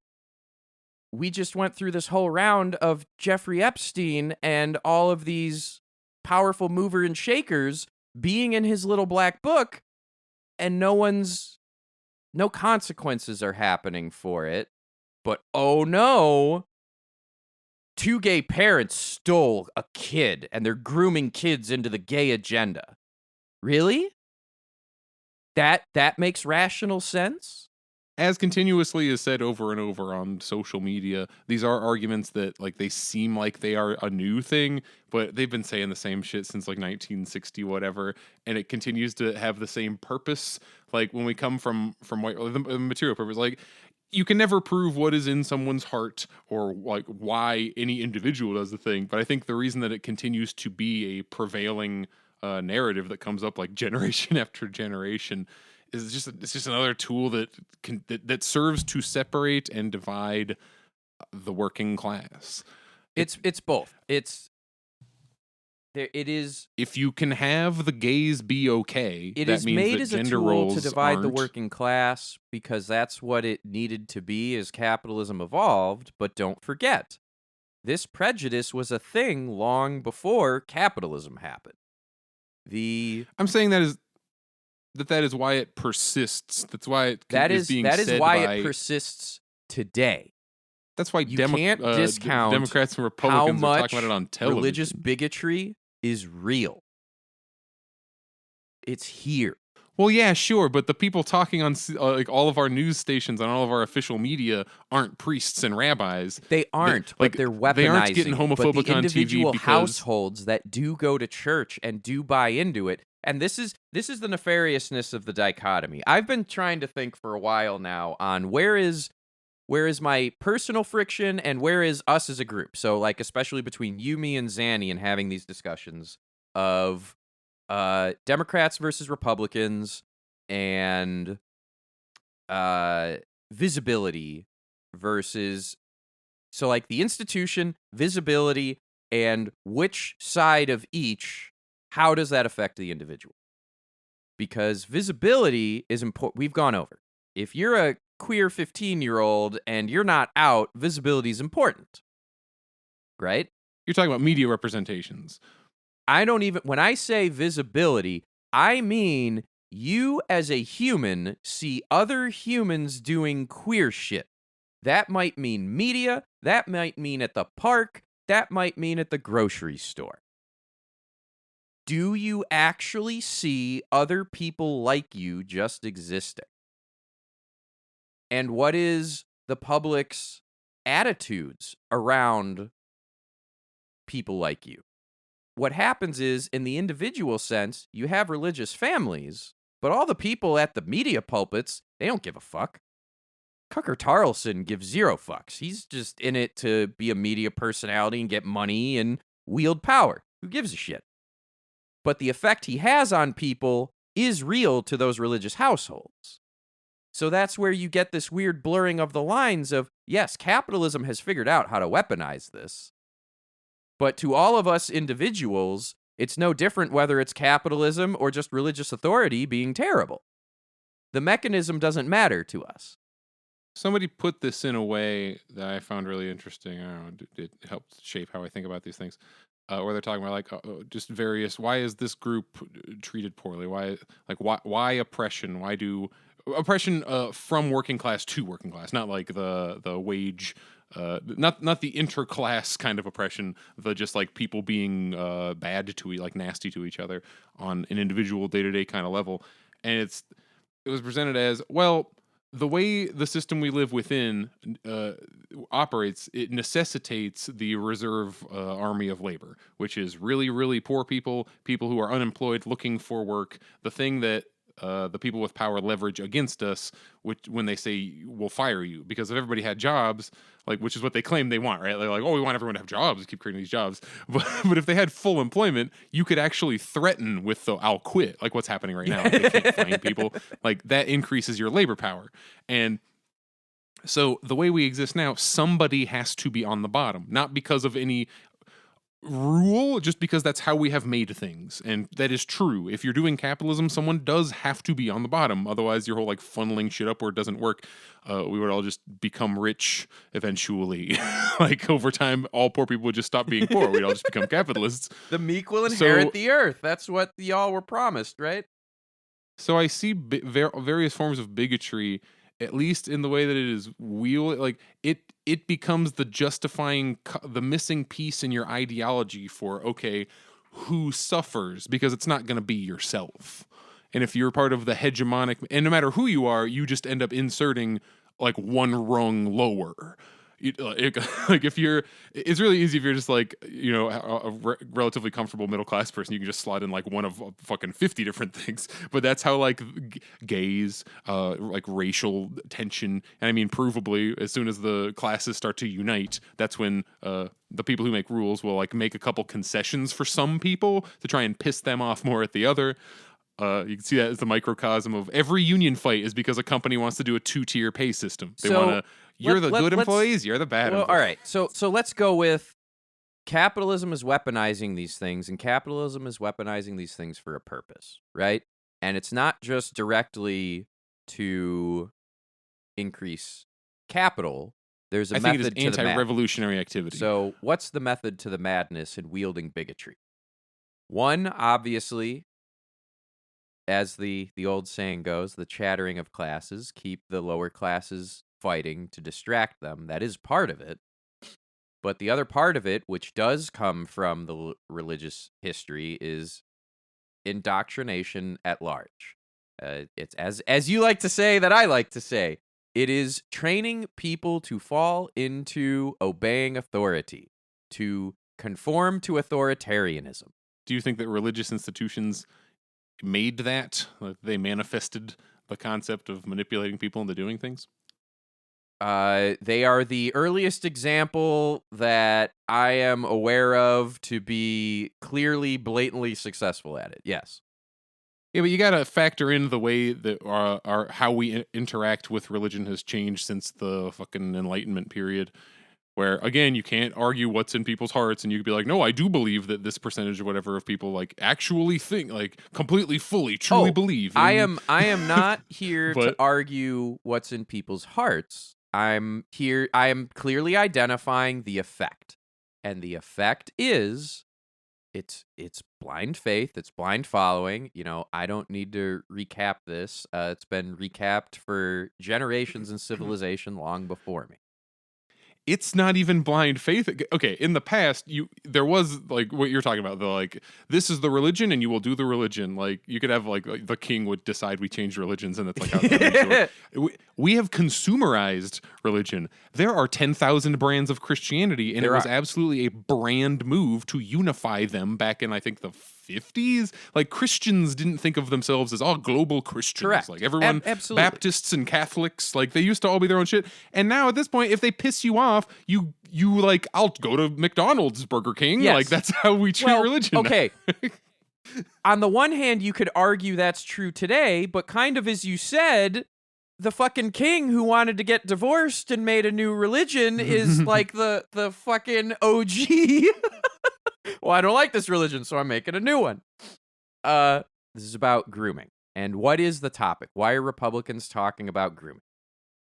B: We just went through this whole round of Jeffrey Epstein and all of these powerful mover and shakers being in his little black book, and no consequences are happening for it. But oh no, 2 gay parents stole a kid and they're grooming kids into the gay agenda. Really? That makes rational sense?
A: As continuously is said over and over on social media, these are arguments that like they seem like they are a new thing, but they've been saying the same shit since like 1960 whatever, and it continues to have the same purpose. Like when we come from white, the material purpose, like you can never prove what is in someone's heart or like why any individual does the thing, but I think the reason that it continues to be a prevailing narrative that comes up like generation after generation is just another tool that serves to separate and divide the working class.
B: It's both. It is.
A: If you can have the gays be okay,
B: It
A: that
B: is
A: means
B: made
A: that
B: as a
A: gender
B: tool
A: roles
B: to divide the
A: aren't.
B: working class because that's what it needed to be as capitalism evolved. But don't forget, this prejudice was a thing long before capitalism happened.
A: I'm saying that is why it persists. That's why is being
B: that is
A: said
B: why
A: by.
B: it persists today.
A: That's why
B: You can't discount
A: Democrats and
B: how
A: Republicans are talking
B: much
A: about it on television.
B: religious bigotry is real. It's here.
A: Well, yeah, sure, but the people talking on like all of our news stations and all of our official media aren't priests and rabbis.
B: They aren't, but they're weaponizing.
A: They aren't getting
B: it.
A: homophobic
B: but the
A: on
B: individual
A: TV because
B: households that do go to church and do buy into it. And this is the nefariousness of the dichotomy. I've been trying to think for a while now on where is my personal friction and where is us as a group. So like especially between you, me, and Zanny and having these discussions of Democrats versus Republicans and visibility versus so like the institution, visibility, and which side of each, how does that affect the individual? Because visibility is important. We've gone over. If you're a queer 15-year-old and you're not out, visibility is important. Right?
A: You're talking about media representations.
B: When I say visibility, I mean you as a human see other humans doing queer shit. That might mean media, that might mean at the park, that might mean at the grocery store. Do you actually see other people like you just existing? And what is the public's attitudes around people like you? What happens is, in the individual sense, you have religious families, but all the people at the media pulpits, they don't give a fuck. Tucker Carlson gives zero fucks. He's just in it to be a media personality and get money and wield power. Who gives a shit? But the effect he has on people is real to those religious households. So that's where you get this weird blurring of the lines of, yes, capitalism has figured out how to weaponize this. But to all of us individuals, it's no different whether it's capitalism or just religious authority being terrible. The mechanism doesn't matter to us.
A: Somebody put this in a way that I found really interesting. I don't know, it helped shape how I think about these things. Where they're talking about like just various. Why is this group treated poorly? Why oppression? Why do oppression from working class to working class? Not like the wage. Not the interclass kind of oppression, the just like people being bad to like nasty to each other on an individual day-to-day kind of level. And it was presented as, well, the way the system we live within operates, it necessitates the reserve army of labor, which is really, really poor people who are unemployed, looking for work. The thing that the people with power leverage against us, when they say we'll fire you, because if everybody had jobs, like which is what they claim they want, right? They're like, oh, we want everyone to have jobs, keep creating these jobs. But if they had full employment, you could actually threaten with the "I'll quit," like what's happening right now. Like they can't find people. Like that increases your labor power. And so the way we exist now, somebody has to be on the bottom, not because of any rule, just because that's how we have made things. And that is true. If you're doing capitalism, someone does have to be on the bottom. Otherwise, your whole like funneling shit upward doesn't work. We would all just become rich eventually. Like over time, all poor people would just stop being poor. We'd all just become capitalists.
B: The meek will inherit the earth. That's what y'all were promised, right?
A: So I see various forms of bigotry, at least in the way that it is like it becomes the justifying, the missing piece in your ideology for, okay, who suffers, because it's not going to be yourself. And if you're part of the hegemonic, and no matter who you are, you just end up inserting like one rung lower. Like if you're, it's really easy if you're just like, you know, a relatively comfortable middle class person, you can just slot in like one of fucking 50 different things. But that's how like gays, like racial tension, and I mean provably, as soon as the classes start to unite, that's when the people who make rules will like make a couple concessions for some people to try and piss them off more at the other. You can see that as the microcosm of every union fight is because a company wants to do a 2-tier pay system. They want to, you're the good employees, you're the bad employees.
B: All right, so let's go with capitalism is weaponizing these things, and capitalism is weaponizing these things for a purpose, right? And it's not just directly to increase capital, There's a
A: I think it is
B: method to the madness.
A: anti-revolutionary activity.
B: So, what's the method to the madness in wielding bigotry? One, obviously, as the old saying goes, the chattering of classes keep the lower classes fighting to distract them. That is part of it. But the other part of it, which does come from the religious history, is indoctrination at large. It's as you like to say, that I like to say. It is training people to fall into obeying authority, to conform to authoritarianism.
A: Do you think that religious institutions made that? Like they manifested the concept of manipulating people into doing things?
B: They are the earliest example that I am aware of to be clearly, blatantly successful at it. Yes.
A: Yeah, but you got to factor in the way that our how we interact with religion has changed since the fucking Enlightenment period. Where again, you can't argue what's in people's hearts, and you could be like, "No, I do believe that this percentage or whatever of people like actually think, like completely, fully, truly believe."
B: I am not here to
A: But-
B: argue what's in people's hearts. I am clearly identifying the effect, and the effect is it's blind faith, it's blind following. I don't need to recap this. It's been recapped for generations in civilization long before me.
A: It's not even blind faith. Okay, in the past, there was like what you're talking about. The like, this is the religion, and you will do the religion. Like you could have like the king would decide we change religions, and it's like how we have consumerized religion. There are 10,000 brands of Christianity, and it was absolutely a brand move to unify them back in I think the 50s. Like Christians didn't think of themselves as all global Christians.
B: Correct.
A: Like everyone,
B: absolutely.
A: Baptists and Catholics, like they used to all be their own shit. And now at this point, if they piss you off, you like, I'll go to McDonald's, Burger King.
B: Yes.
A: Like that's how we treat religion.
B: Okay. On the one hand, you could argue that's true today, but kind of as you said, the fucking king who wanted to get divorced and made a new religion is like the fucking OG. Well, I don't like this religion, so I'm making a new one. This is about grooming. And what is the topic? Why are Republicans talking about grooming?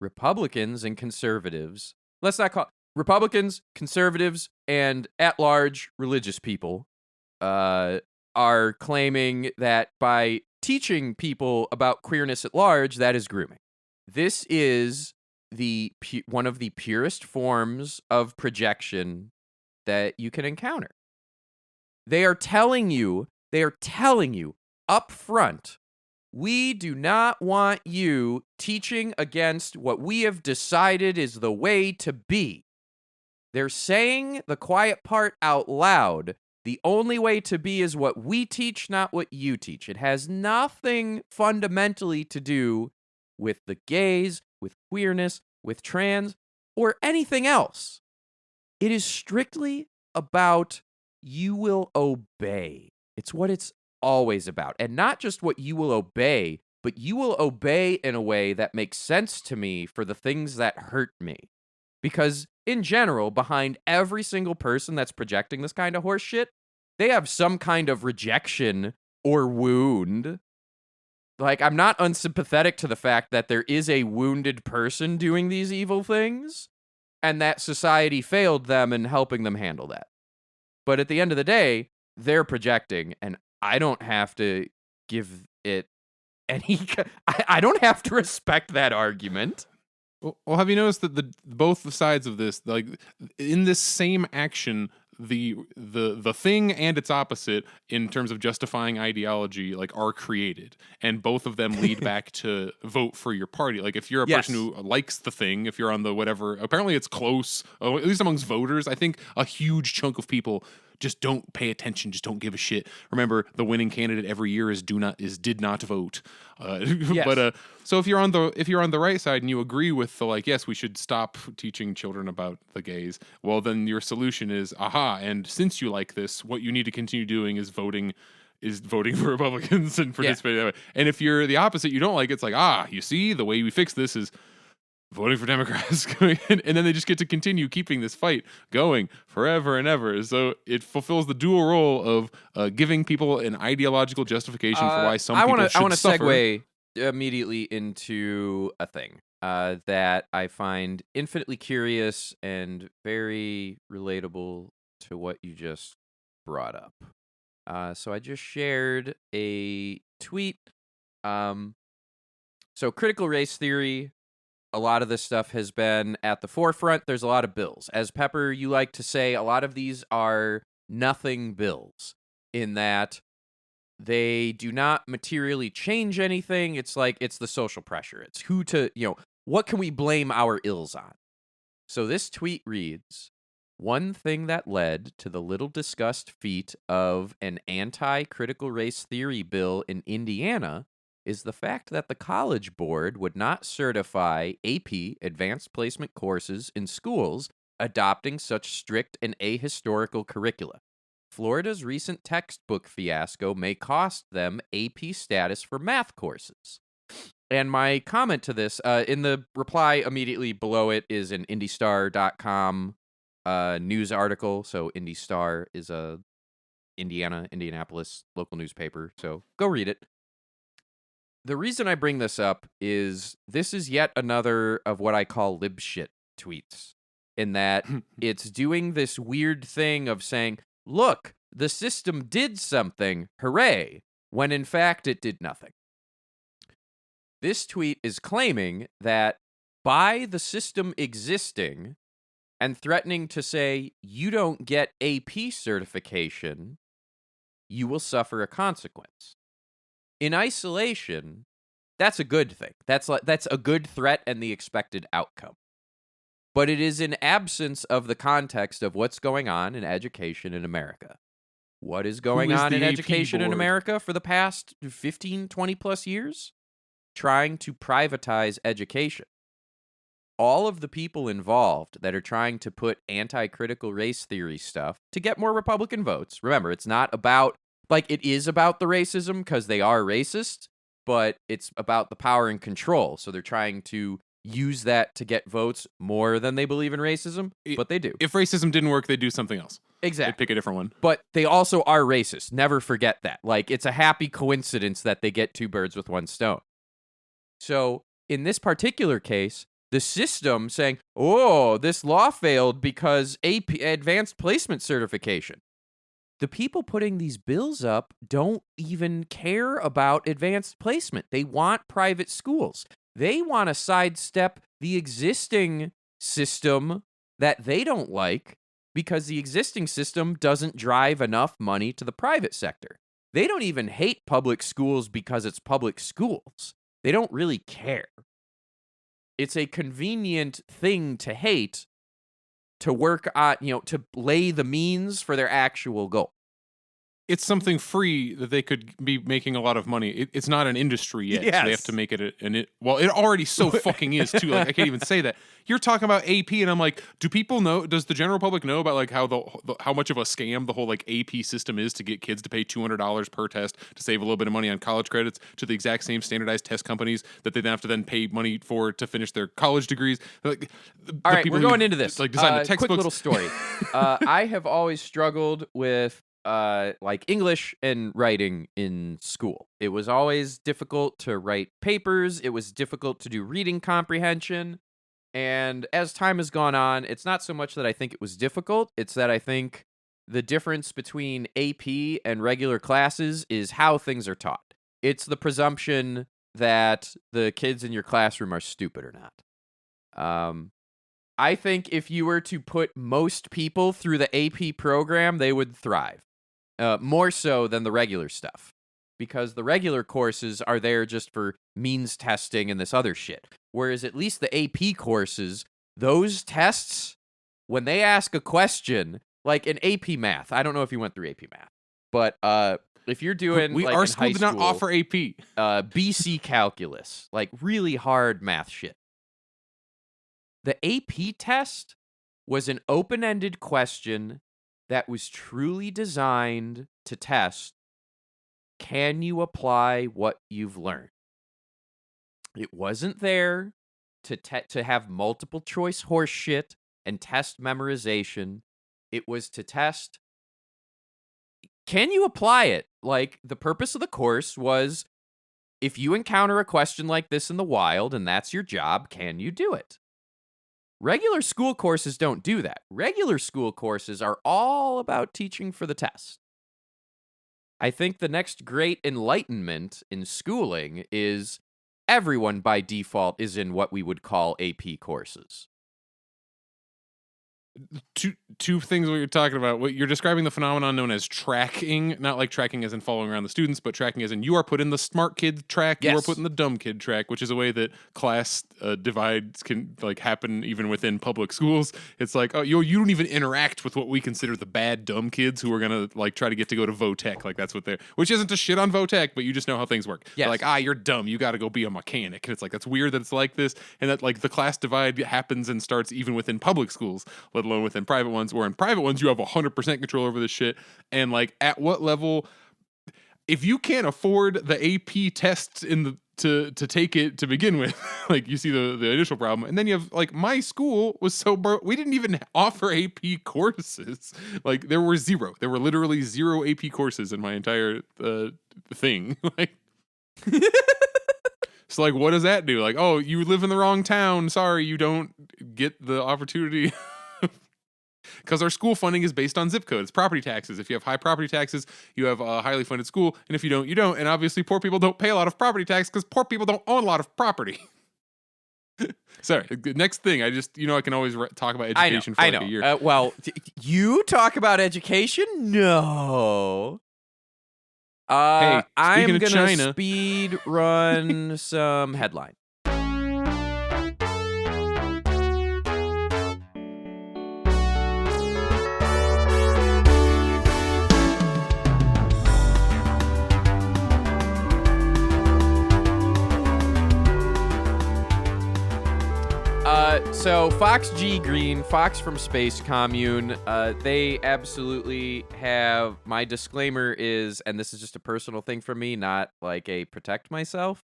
B: Republicans and conservatives, let's not call Republicans, conservatives, and at-large religious people are claiming that by teaching people about queerness at large, that is grooming. This is one of the purest forms of projection that you can encounter. They are telling you up front, we do not want you teaching against what we have decided is the way to be. They're saying the quiet part out loud. The only way to be is what we teach, not what you teach. It has nothing fundamentally to do with the gays, with queerness, with trans, or anything else. It is strictly about you will obey. It's what it's always about. And not just what you will obey, but you will obey in a way that makes sense to me for the things that hurt me. Because in general, behind every single person that's projecting this kind of horse shit, they have some kind of rejection or wound. Like, I'm not unsympathetic to the fact that there is a wounded person doing these evil things, and that society failed them in helping them handle that. But at the end of the day, they're projecting, and I don't have to give it any... I don't have to respect that argument.
A: Well, have you noticed that both sides of this, like in this same action, the thing and its opposite in terms of justifying ideology like are created, and both of them lead back to vote for your party. Like if you're a person who likes the thing, if you're on the whatever, apparently it's close, at least amongst voters. I think a huge chunk of people just don't pay attention, just don't give a shit. Remember, the winning candidate every year is did not vote.
B: Yes.
A: But so if you're on the right side and you agree with the like, yes, we should stop teaching children about the gays. Well, then your solution is, and since you like this, what you need to continue doing is voting for Republicans and participating that way. And if you're the opposite, you don't like it, it's like, you see, the way we fix this is voting for Democrats. And then they just get to continue keeping this fight going forever and ever. So it fulfills the dual role of giving people an ideological justification for why some people should suffer.
B: I want to segue immediately into a thing. that I find infinitely curious and very relatable to what you just brought up. So I just shared a tweet. Um, so critical race theory, a lot of this stuff has been at the forefront. There's a lot of bills. As Pepper, you like to say, a lot of these are nothing bills in that they do not materially change anything. It's like it's the social pressure. It's what can we blame our ills on? So this tweet reads, one thing that led to the little discussed feat of an anti-critical race theory bill in Indiana is the fact that the College Board would not certify AP advanced placement courses in schools adopting such strict and ahistorical curricula. Florida's recent textbook fiasco may cost them AP status for math courses. And my comment to this, in the reply immediately below it is an IndyStar.com news article. So IndyStar is a Indianapolis local newspaper. So go read it. The reason I bring this up is this is yet another of what I call lib shit tweets, in that it's doing this weird thing of saying, look, the system did something, hooray, when in fact it did nothing. This tweet is claiming that by the system existing and threatening to say you don't get AP certification, you will suffer a consequence. In isolation, that's a good thing. That's a good threat and the expected outcome. But it is in absence of the context of what's going on in education in America. What is going on in education in America for the past 15, 20 plus years? Trying to privatize education. All of the people involved that are trying to put anti-critical race theory stuff to get more Republican votes. Remember, it's not about, it is about the racism because they are racist, but it's about the power and control. So they're trying to use that to get votes more than they believe in racism, but they do.
A: If racism didn't work, they'd do something else.
B: Exactly.
A: They'd pick a different one.
B: But they also are racist. Never forget that. It's a happy coincidence that they get two birds with one stone. So in this particular case, the system saying, oh, this law failed because AP advanced placement certification. The people putting these bills up don't even care about advanced placement. They want private schools. They want to sidestep the existing system that they don't like because the existing system doesn't drive enough money to the private sector. They don't even hate public schools because it's public schools. They don't really care. It's a convenient thing to hate to work on, to lay the means for their actual goal.
A: It's something free that they could be making a lot of money. It's not an industry yet.
B: Yes.
A: So they have to make it it already so fucking is too. I can't even say that. You're talking about AP, and I'm like, do people know? Does the general public know about how much of a scam the whole AP system is to get kids to pay $200 per test to save a little bit of money on college credits to the exact same standardized test companies that they then have to then pay money for to finish their college degrees?
B: All right, we're going into this.
A: Design the textbooks.
B: Quick little story. I have always struggled with English and writing in school. It was always difficult to write papers. It was difficult to do reading comprehension. And as time has gone on, it's not so much that I think it was difficult. It's that I think the difference between AP and regular classes is how things are taught. It's the presumption that the kids in your classroom are stupid or not. I think if you were to put most people through the AP program, they would thrive. More so than the regular stuff. Because the regular courses are there just for means testing and this other shit. Whereas at least the AP courses, those tests, when they ask a question, like in AP math, I don't know if you went through AP math, but if you're doing
A: our school did not offer AP.
B: BC calculus, really hard math shit. The AP test was an open-ended question that was truly designed to test, can you apply what you've learned? It wasn't there to have multiple choice horse shit and test memorization. It was to test, can you apply it? The purpose of the course was If you encounter a question like this in the wild and that's your job, can you do it? Regular school courses don't do that. Regular school courses are all about teaching for the test. I think the next great enlightenment in schooling is everyone by default is in what we would call AP courses.
A: Two things what you're talking about. What you're describing the phenomenon known as tracking, not like tracking as in following around the students, but tracking as in you are put in the smart kid track, you are put in the dumb kid track, which is a way that class divides can like happen even within public schools. It's like, oh, you don't even interact with what we consider the bad dumb kids who are gonna like try to get to go to Votech, like that's what they're. Which isn't to shit on Votech, but you just know how things work.
B: Yes.
A: They're like, you're dumb, you got to go be a mechanic, and it's like that's weird that it's like this, and that like the class divide happens and starts even within public schools, let alone within private ones, or in private ones you have 100% control over this shit. And like at what level, if you can't afford the AP tests in the to take it to begin with, like you see the initial problem, and then you have like my school was so broke we didn't even offer AP courses. Like there were literally zero AP courses in my entire thing. Like so like what does that do? Like, oh, you live in the wrong town, sorry, you don't get the opportunity. Because our school funding is based on zip code. It's property taxes. If you have high property taxes, you have a highly funded school. And if you don't, you don't. And obviously, poor people don't pay a lot of property tax because poor people don't own a lot of property. Sorry. The next thing, I just, I can always talk about education for like a year.
B: You talk about education? No.
A: Hey,
B: I'm
A: speaking of
B: gonna
A: China,
B: speed run some headline. So Fox G Green, Fox from Space Commune, they absolutely have, my disclaimer is, and this is just a personal thing for me, not like a protect myself.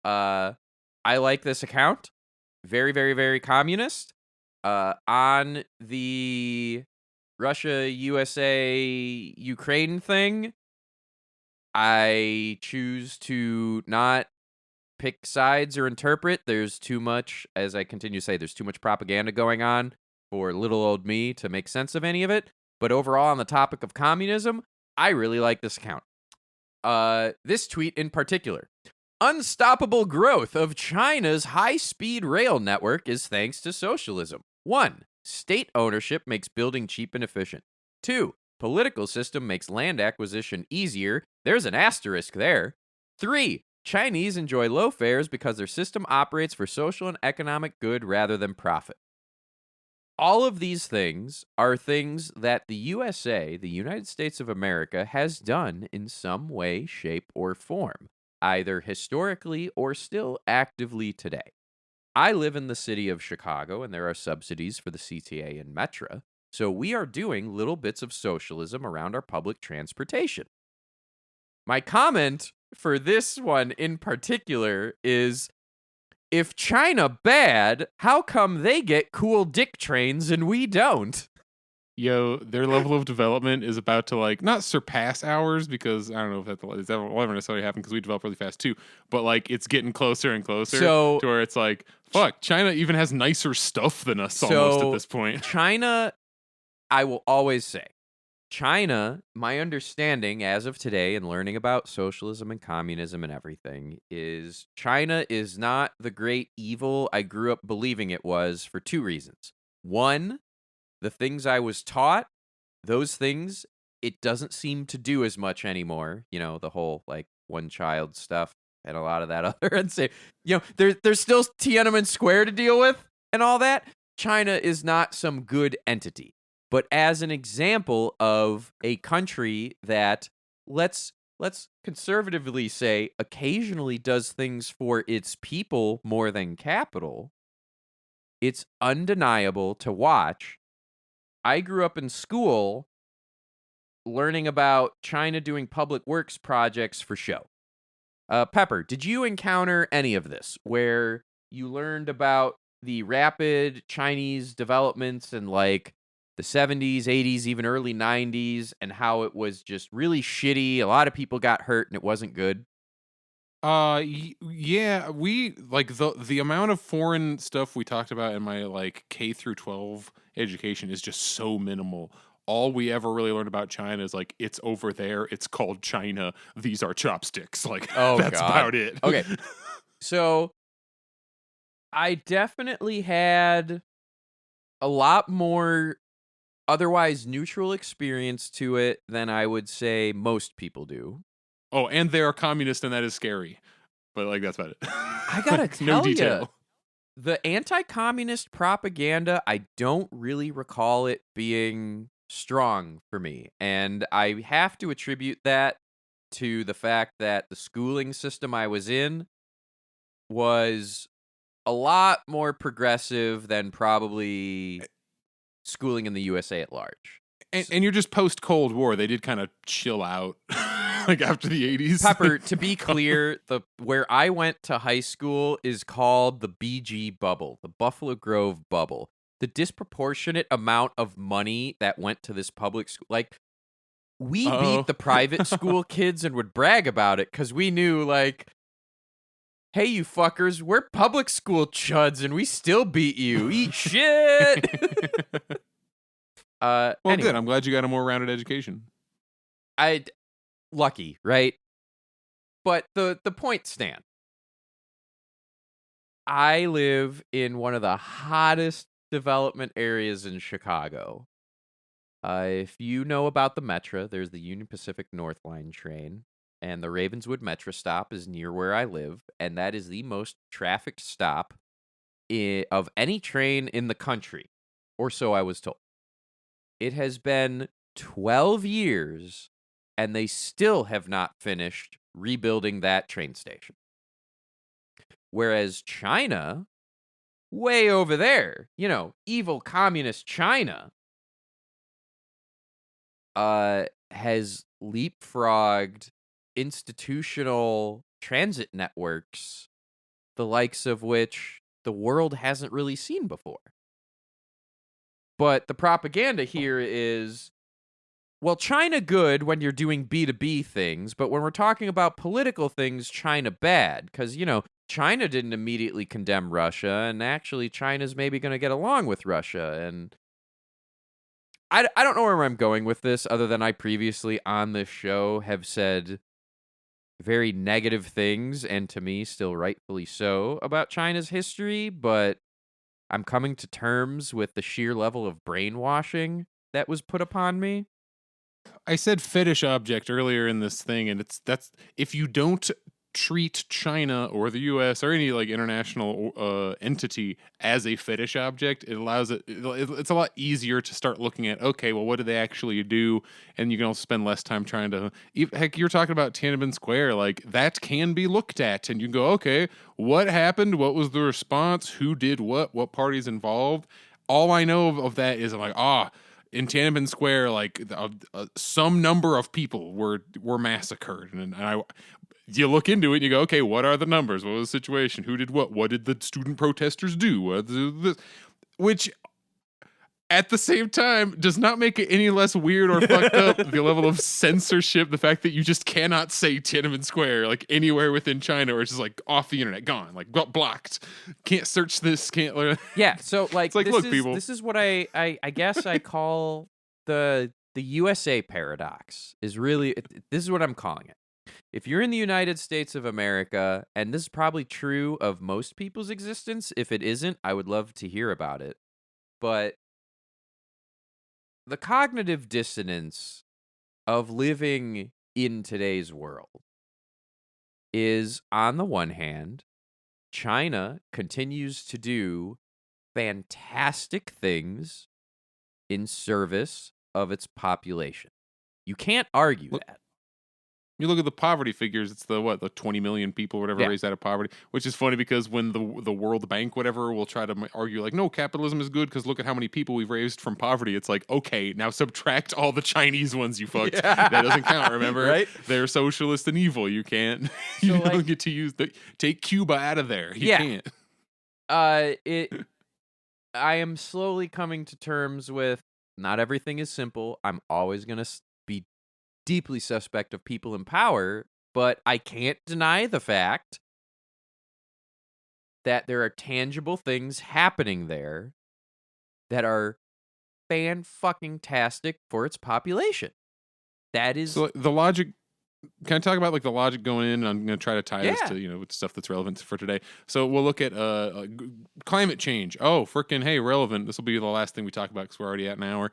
B: I like this account. Very, very, very communist. On the Russia, USA, Ukraine thing, I choose to not pick sides or interpret. There's too much, as I continue to say, there's too much propaganda going on for little old me to make sense of any of it. But overall, on the topic of communism, I really like this account. This tweet in particular. Unstoppable growth of China's high-speed rail network is thanks to socialism. 1. State ownership makes building cheap and efficient. 2. Political system makes land acquisition easier. There's an asterisk there. 3. Chinese enjoy low fares because their system operates for social and economic good rather than profit. All of these things are things that the USA, the United States of America, has done in some way, shape, or form, either historically or still actively today. I live in the city of Chicago, and there are subsidies for the CTA and Metra, so we are doing little bits of socialism around our public transportation. My comment for this one in particular is, if China bad, how come they get cool dick trains and we don't?
A: Yo, their level of development is about to like not surpass ours, because I don't know if that will ever necessarily happen because we develop really fast too. But like it's getting closer and closer to where it's like, fuck, China even has nicer stuff than us almost at this point.
B: China, I will always say, China, my understanding as of today and learning about socialism and communism and everything, is China is not the great evil I grew up believing it was for 2 reasons. 1, the things I was taught, those things, it doesn't seem to do as much anymore. You know, the whole like one child stuff and a lot of that other. And say, there's still Tiananmen Square to deal with and all that. China is not some good entity. But as an example of a country that, let's conservatively say, occasionally does things for its people more than capital, it's undeniable to watch. I grew up in school learning about China doing public works projects for show. Pepper, did you encounter any of this where you learned about the rapid Chinese developments and like the 70s, 80s, even early 90s, and how it was just really shitty? A lot of people got hurt and it wasn't good.
A: Yeah, we like the amount of foreign stuff we talked about in my like K through 12 education is just so minimal. All we ever really learned about China is like it's over there, it's called China, these are chopsticks. Like
B: Oh
A: that's
B: God.
A: about it.
B: Okay, so I definitely had a lot more otherwise neutral experience to it than I would say most people do.
A: Oh, and they are communist and that is scary. But like that's about it.
B: I gotta
A: Like no
B: tell you,
A: detail.
B: the anti-communist propaganda, I don't really recall it being strong for me, and I have to attribute that to the fact that the schooling system I was in was a lot more progressive than probably schooling in the USA at large.
A: And you're just post Cold War. They did kind of chill out like after the 80s.
B: Pepper, to be clear, the where I went to high school is called the BG bubble, the Buffalo Grove bubble. The disproportionate amount of money that went to this public school, like we beat
A: Uh-oh.
B: the private school kids and would brag about it because we knew, like, hey, you fuckers, we're public school chuds and we still beat you. Eat shit.
A: Well, good.
B: Anyway,
A: I'm glad you got a more rounded education.
B: I lucky, right? But the point stand. I live in one of the hottest development areas in Chicago. If you know about the Metra, there's the Union Pacific North Line train, and the Ravenswood Metra stop is near where I live, and that is the most trafficked stop of any train in the country, or so I was told. It has been 12 years, and they still have not finished rebuilding that train station. Whereas China, way over there, evil communist China, has leapfrogged institutional transit networks, the likes of which the world hasn't really seen before. But the propaganda here is, well, China good when you're doing B2B things, but when we're talking about political things, China bad. Because, China didn't immediately condemn Russia, and actually China's maybe going to get along with Russia. And I don't know where I'm going with this, other than I previously on this show have said very negative things, and to me, still rightfully so, about China's history, but I'm coming to terms with the sheer level of brainwashing that was put upon me.
A: I said fetish object earlier in this thing, and that's if you don't treat China or the U.S. or any like international entity as a fetish object, it allows it's a lot easier to start looking at, okay, well, what do they actually do, and you can also spend less time trying to. Heck, you're talking about Tiananmen Square, like that can be looked at, and you can go, okay, what happened? What was the response? Who did what? What parties involved? All I know of that is I'm like, in Tiananmen Square, like some number of people were massacred, and you look into it and you go, okay, what are the numbers? What was the situation? Who did what? What did the student protesters do? Which, at the same time, does not make it any less weird or fucked up. The level of censorship, the fact that you just cannot say Tiananmen Square like anywhere within China, or it's just like off the internet, gone, like blocked. Can't search this. Can't learn.
B: Yeah, so like,
A: It's like, look, people.
B: This is what I guess I call the USA paradox. Is really this is what I'm calling it. If you're in the United States of America, and this is probably true of most people's existence, if it isn't, I would love to hear about it. But the cognitive dissonance of living in today's world is, on the one hand, China continues to do fantastic things in service of its population. You can't argue that.
A: You look at the poverty figures, it's the 20 million people, whatever,
B: Yeah.
A: raised out of poverty, which is funny because when the World Bank, whatever, will try to argue like, no, capitalism is good because look at how many people we've raised from poverty. It's like, okay, now subtract all the Chinese ones you fucked.
B: Yeah.
A: That doesn't count, remember?
B: Right?
A: They're socialist and evil. You can't,
B: So,
A: you
B: like,
A: don't get to take Cuba out of there. You
B: Yeah.
A: can't.
B: I am slowly coming to terms with not everything is simple. I'm always going to be deeply suspect of people in power, but I can't deny the fact that there are tangible things happening there that are fan-fucking-tastic for its population. That is
A: So like, the logic. Can I talk about like the logic going in? I'm going to try to tie this
B: yeah.
A: to with stuff that's relevant for today. So we'll look at climate change. Oh, freaking hey, relevant. This will be the last thing we talk about because we're already at an hour.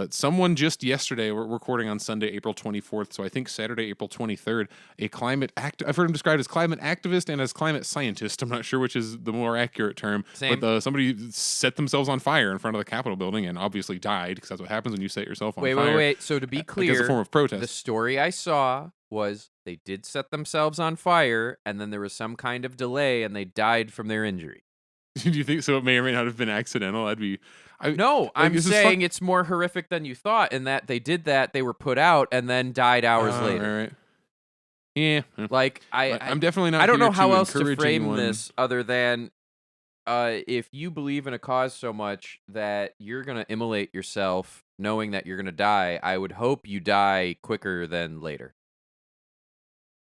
A: Someone just yesterday, we're recording on Sunday, April 24th. So I think Saturday, April 23rd, I've heard him described as climate activist and as climate scientist. I'm not sure which is the more accurate term.
B: Same.
A: But somebody set themselves on fire in front of the Capitol building and obviously died because that's what happens when you set yourself on fire.
B: Wait. So to be
A: As a
B: clear,
A: form of protest.
B: the story I saw was they did set themselves on fire, and then there was some kind of delay, and they died from their injury.
A: Do you think so? It may or may not have been accidental.
B: No,
A: like,
B: I'm saying it's more horrific than you thought in that they did that, they were put out, and then died hours later.
A: Right. Yeah.
B: Like,
A: I'm definitely not.
B: I don't know
A: here
B: how
A: to
B: else to
A: encourage
B: frame
A: anyone.
B: this other than if you believe in a cause so much that you're going to immolate yourself knowing that you're going to die, I would hope you die quicker than later.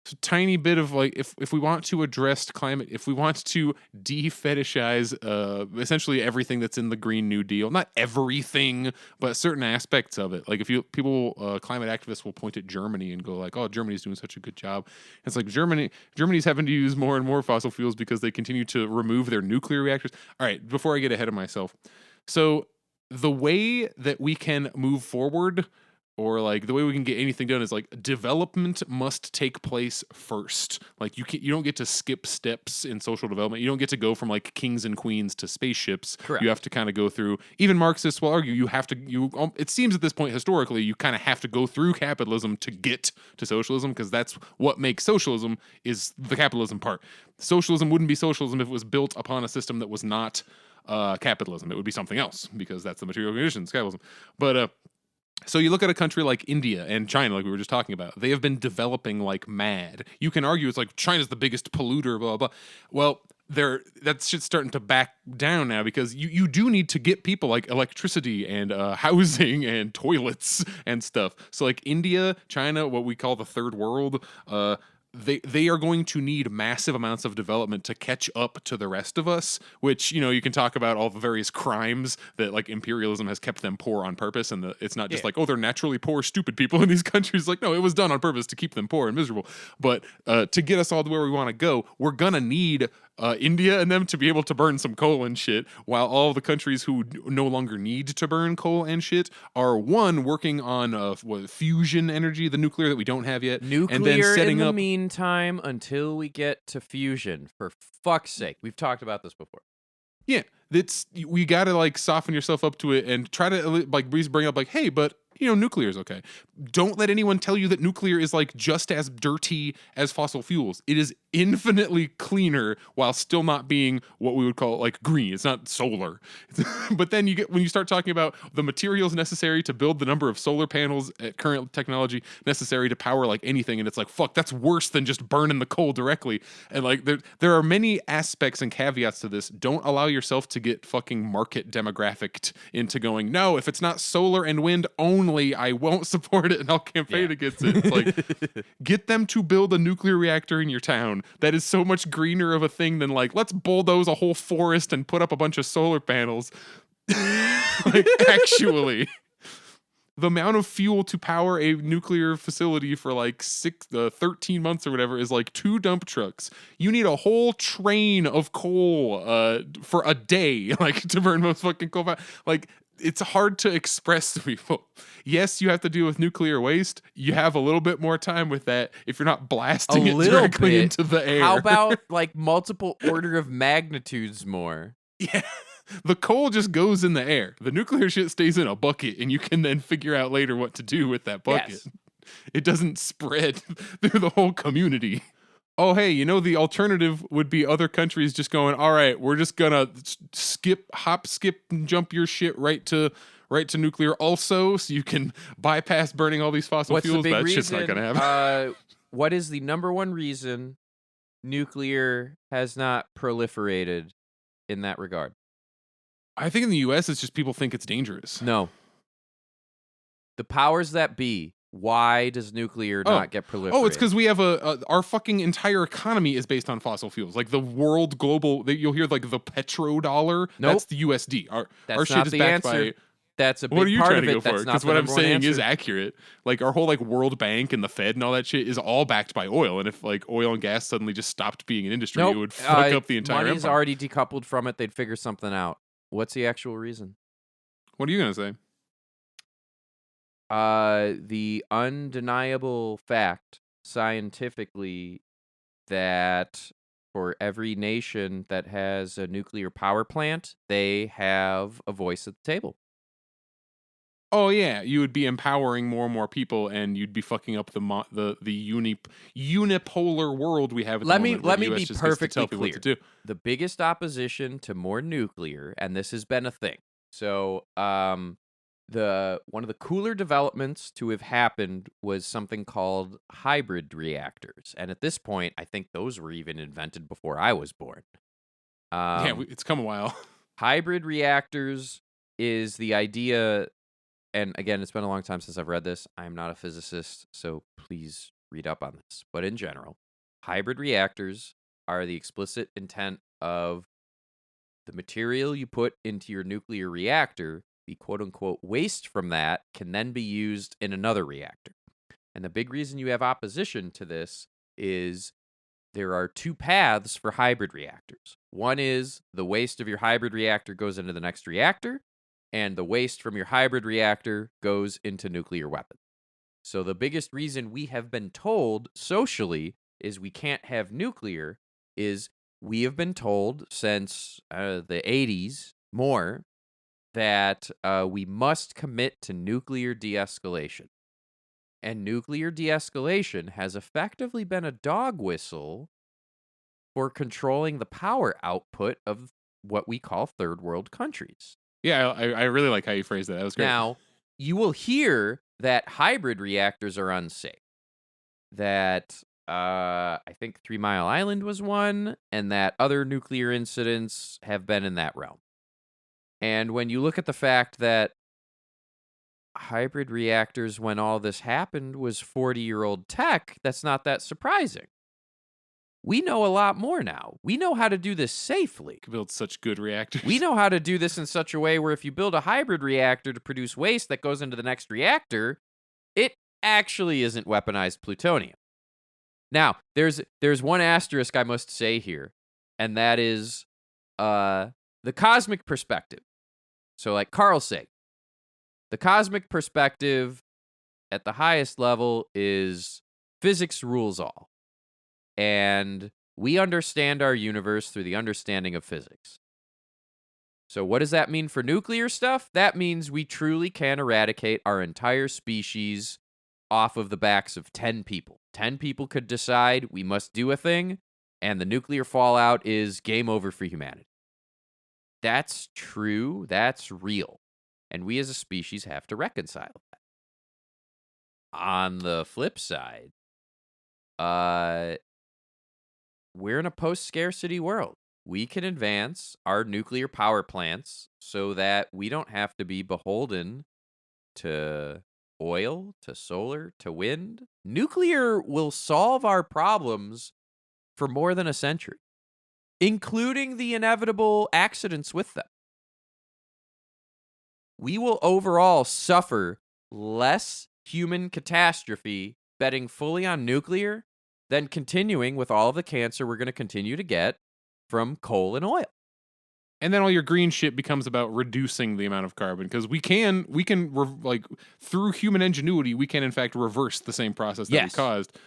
A: It's a tiny bit of like if we want to address climate, if we want to de-fetishize essentially everything that's in the Green New Deal, not everything, but certain aspects of it. Like if climate activists will point at Germany and go like, "Oh, Germany's doing such a good job." It's like Germany's having to use more and more fossil fuels because they continue to remove their nuclear reactors. All right, before I get ahead of myself, so the way that we can move forward, or like the way we can get anything done, is like development must take place first. Like you don't get to skip steps in social development. You don't get to go from like kings and queens to spaceships.
B: Correct.
A: You have to kind of go through. Even Marxists will argue it seems at this point historically you kind of have to go through capitalism to get to socialism, because that's what makes socialism, is the capitalism part. Socialism wouldn't be socialism if it was built upon a system that was not capitalism. It would be something else, because that's the material conditions, capitalism. But so you look at a country like India and China, like we were just talking about. They have been developing like mad. You can argue it's like China's the biggest polluter, blah, blah, blah. Well, that shit's starting to back down now, because you do need to get people like electricity and housing and toilets and stuff. So like India, China, what we call the third world, they are going to need massive amounts of development to catch up to the rest of us, which, you can talk about all the various crimes that like imperialism has kept them poor on purpose. And it's not just like, oh, they're naturally poor, stupid people in these countries. Like, no, it was done on purpose to keep them poor and miserable. But to get us all to where we want to go, we're going to need India and them to be able to burn some coal and shit, while all the countries who no longer need to burn coal and shit are working on fusion energy, the nuclear that we don't have yet,
B: Nuclear
A: and then setting
B: in the
A: up.
B: meantime until we get to fusion. For fuck's sake, we've talked about this before.
A: Yeah, we got to like soften yourself up to it and try to like bring up like, hey, but nuclear is okay. Don't let anyone tell you that nuclear is like just as dirty as fossil fuels. It is infinitely cleaner while still not being what we would call like green. It's not solar. But then when you start talking about the materials necessary to build the number of solar panels at current technology necessary to power like anything, and it's like, fuck, that's worse than just burning the coal directly. And like there are many aspects and caveats to this. Don't allow yourself to get fucking market demographicked into going, no, if it's not solar and wind only, I won't support it and I'll campaign against it. It's like, get them to build a nuclear reactor in your town. That is so much greener of a thing than like, let's bulldoze a whole forest and put up a bunch of solar panels. Like, actually, the amount of fuel to power a nuclear facility for like 13 months or whatever is like 2 dump trucks. You need a whole train of coal for a day, like, to burn most fucking coal. Like, it's hard to express to people. Yes, you have to deal with nuclear waste. You have a little bit more time with that if you're not blasting it directly into the air.
B: How about like multiple order of magnitudes more?
A: Yeah. The coal just goes in the air. The nuclear shit stays in a bucket, and you can then figure out later what to do with that bucket.
B: Yes.
A: It doesn't spread through the whole community. Oh, hey, the alternative would be other countries just going, all right, we're just gonna hop, skip, and jump your shit right to nuclear also, so you can bypass burning all these fossil fuels. That shit's not gonna happen.
B: What is the number one reason nuclear has not proliferated in that regard?
A: I think in the U.S. it's just people think it's dangerous.
B: No. The powers that be Why does nuclear
A: Oh,
B: not get
A: oh, it's
B: proliferated?
A: because we have our fucking entire economy is based on fossil fuels. Like the world global, you'll hear like the petrodollar. That's
B: Nope,
A: the USD. Our
B: that's
A: shit
B: not
A: is
B: the
A: backed
B: answer.
A: by.
B: That's a
A: What are
B: big
A: you
B: part
A: trying
B: of
A: to go
B: it.
A: for?
B: That's not
A: Because
B: the
A: what I'm
B: number one
A: saying is
B: answer.
A: accurate. Like our whole like World Bank and the Fed and all that shit is all backed by oil. And if like oil and gas suddenly just stopped being an industry, it
B: Nope.
A: would fuck up the entire
B: Money's
A: empire.
B: already decoupled from it. They'd figure something out. What's the actual reason?
A: What are you gonna say?
B: The undeniable fact scientifically that for every nation that has a nuclear power plant, they have a voice at the table.
A: Oh yeah, you would be empowering more and more people, and you'd be fucking up the unipolar world we have at the
B: Let me
A: moment, where
B: let
A: the
B: me
A: U.S.
B: be
A: just gets to
B: perfectly
A: tell people what to
B: clear.
A: do.
B: The biggest opposition to more nuclear, and this has been a thing. So, the one of the cooler developments to have happened was something called hybrid reactors, and at this point, I think those were even invented before I was born.
A: Yeah,
B: Um,
A: it's come a while.
B: hybrid reactors is the idea, and again, it's been a long time since I've read this. I'm not a physicist, so please read up on this. But in general, hybrid reactors are the explicit intent of the material you put into your nuclear reactor, the quote unquote waste from that, can then be used in another reactor. And the big reason you have opposition to this is there are two paths for hybrid reactors. One is the waste of your hybrid reactor goes into the next reactor, and the waste from your hybrid reactor goes into nuclear weapons. So the biggest reason we have been told socially is we can't have nuclear is we have been told since the 80s more that we must commit to nuclear de-escalation. And nuclear de-escalation has effectively been a dog whistle for controlling the power output of what we call third world countries.
A: Yeah, I really like how you phrased that. That was great.
B: Now, you will hear that hybrid reactors are unsafe. That I think 3 Mile Island was one, and that other nuclear incidents have been in that realm. And when you look at the fact that hybrid reactors, when all this happened, was 40-year-old tech, that's not that surprising. We know a lot more now. We know how to do this safely.
A: Could build such good reactors.
B: We know how to do this in such a way where if you build a hybrid reactor to produce waste that goes into the next reactor, it actually isn't weaponized plutonium. Now, there's one asterisk I must say here, and that is the cosmic perspective. So like Carl said, the cosmic perspective at the highest level is physics rules all. And we understand our universe through the understanding of physics. So what does that mean for nuclear stuff? That means we truly can eradicate our entire species off of the backs of 10 people. 10 people could decide we must do a thing, and the nuclear fallout is game over for humanity. That's true. That's real. And we as a species have to reconcile that. On the flip side, we're in a post-scarcity world. We can advance our nuclear power plants so that we don't have to be beholden to oil, to solar, to wind. Nuclear will solve our problems for more than a century, including the inevitable accidents with them. We will overall suffer less human catastrophe betting fully on nuclear than continuing with all of the cancer we're going to continue to get from coal and oil.
A: And then all your green shit becomes about reducing the amount of carbon, because we can like through human ingenuity we can in fact reverse the same process that we
B: Yes.
A: caused.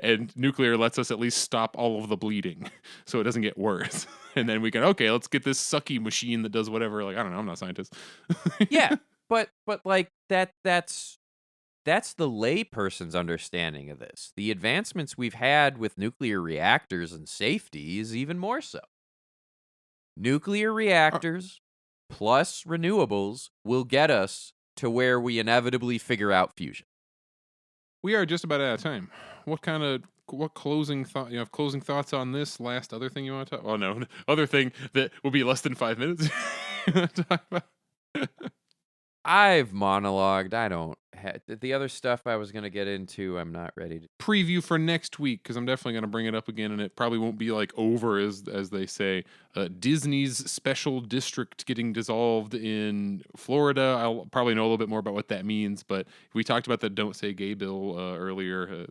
A: And nuclear lets us at least stop all of the bleeding so it doesn't get worse. And then we can, okay, let's get this sucky machine that does whatever. Like, I don't know, I'm not a scientist.
B: Yeah, but like that's the layperson's understanding of this. The advancements we've had with nuclear reactors and safety is even more so. Nuclear reactors plus renewables will get us to where we inevitably figure out fusion.
A: We are just about out of time. What closing thought, closing thoughts on this last other thing you want to talk? Oh no, other thing that will be less than 5 minutes. You wanna talk about?
B: I've monologued. I don't. The other stuff I was gonna get into, I'm not ready to.
A: Preview for next week, because I'm definitely going to bring it up again, and it probably won't be like over as they say. Disney's special district getting dissolved in Florida. I'll probably know a little bit more about what that means, but we talked about the "Don't Say Gay" bill earlier.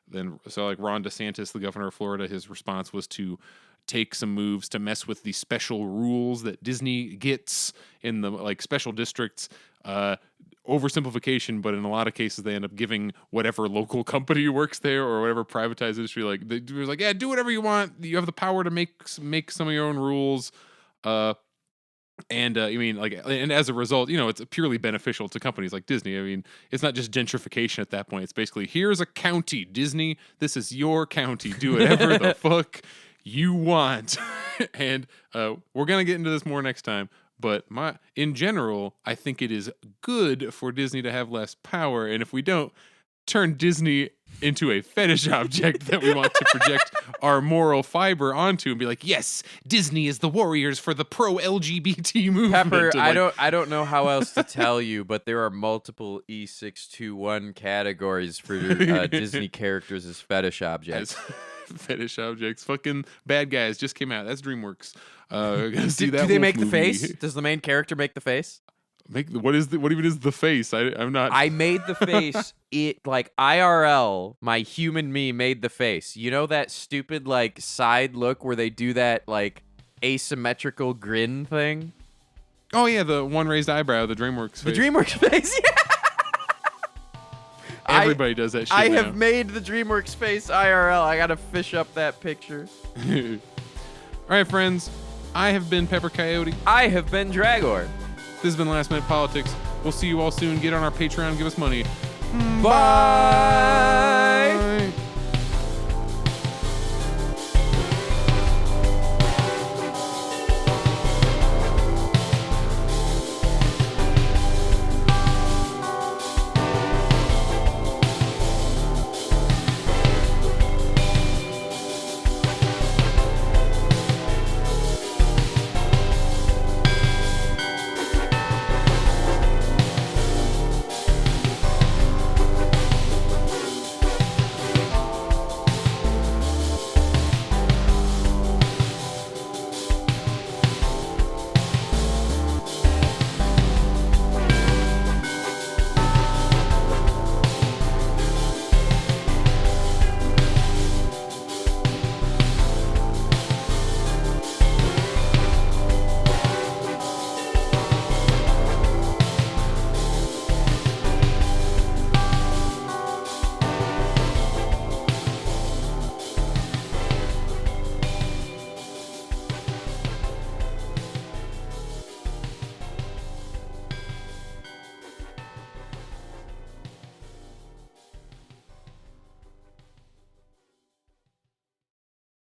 A: Then so like Ron DeSantis, the governor of Florida, his response was to take some moves to mess with the special rules that Disney gets in the like special districts. Oversimplification, but in a lot of cases they end up giving whatever local company works there or whatever privatized industry, like they was like, yeah, do whatever you want. You have the power to make some of your own rules. And I mean, like, and as a result, it's purely beneficial to companies like Disney. I mean, it's not just gentrification at that point. It's basically, here's a county, Disney. This is your county. Do whatever the fuck you want. And we're gonna get into this more next time. But in general, I think it is good for Disney to have less power. And if we don't turn Disney into a fetish object that we want to project our moral fiber onto and be like, yes, Disney is the warriors for the pro-LGBT movement.
B: Pepper,
A: And
B: I don't know how else to tell you, but there are multiple E621 categories for Disney characters as fetish objects.
A: Fetish objects. Fucking Bad Guys just came out. That's DreamWorks.
B: Do they make the face? Does the main character make the face?
A: What even is the face? I'm not.
B: I made the face. It like IRL. My human me made the face. You know that stupid like side look where they do that like asymmetrical grin thing?
A: Oh yeah, the one raised eyebrow, the DreamWorks face.
B: The DreamWorks face. Yeah.
A: Everybody does that shit.
B: I
A: now.
B: have made the DreamWorks face IRL. I gotta fish up that picture.
A: All right, friends. I have been Pepper Coyote.
B: I have been Dragor.
A: This has been Last Minute Politics. We'll see you all soon. Get on our Patreon. Give us money.
B: Bye.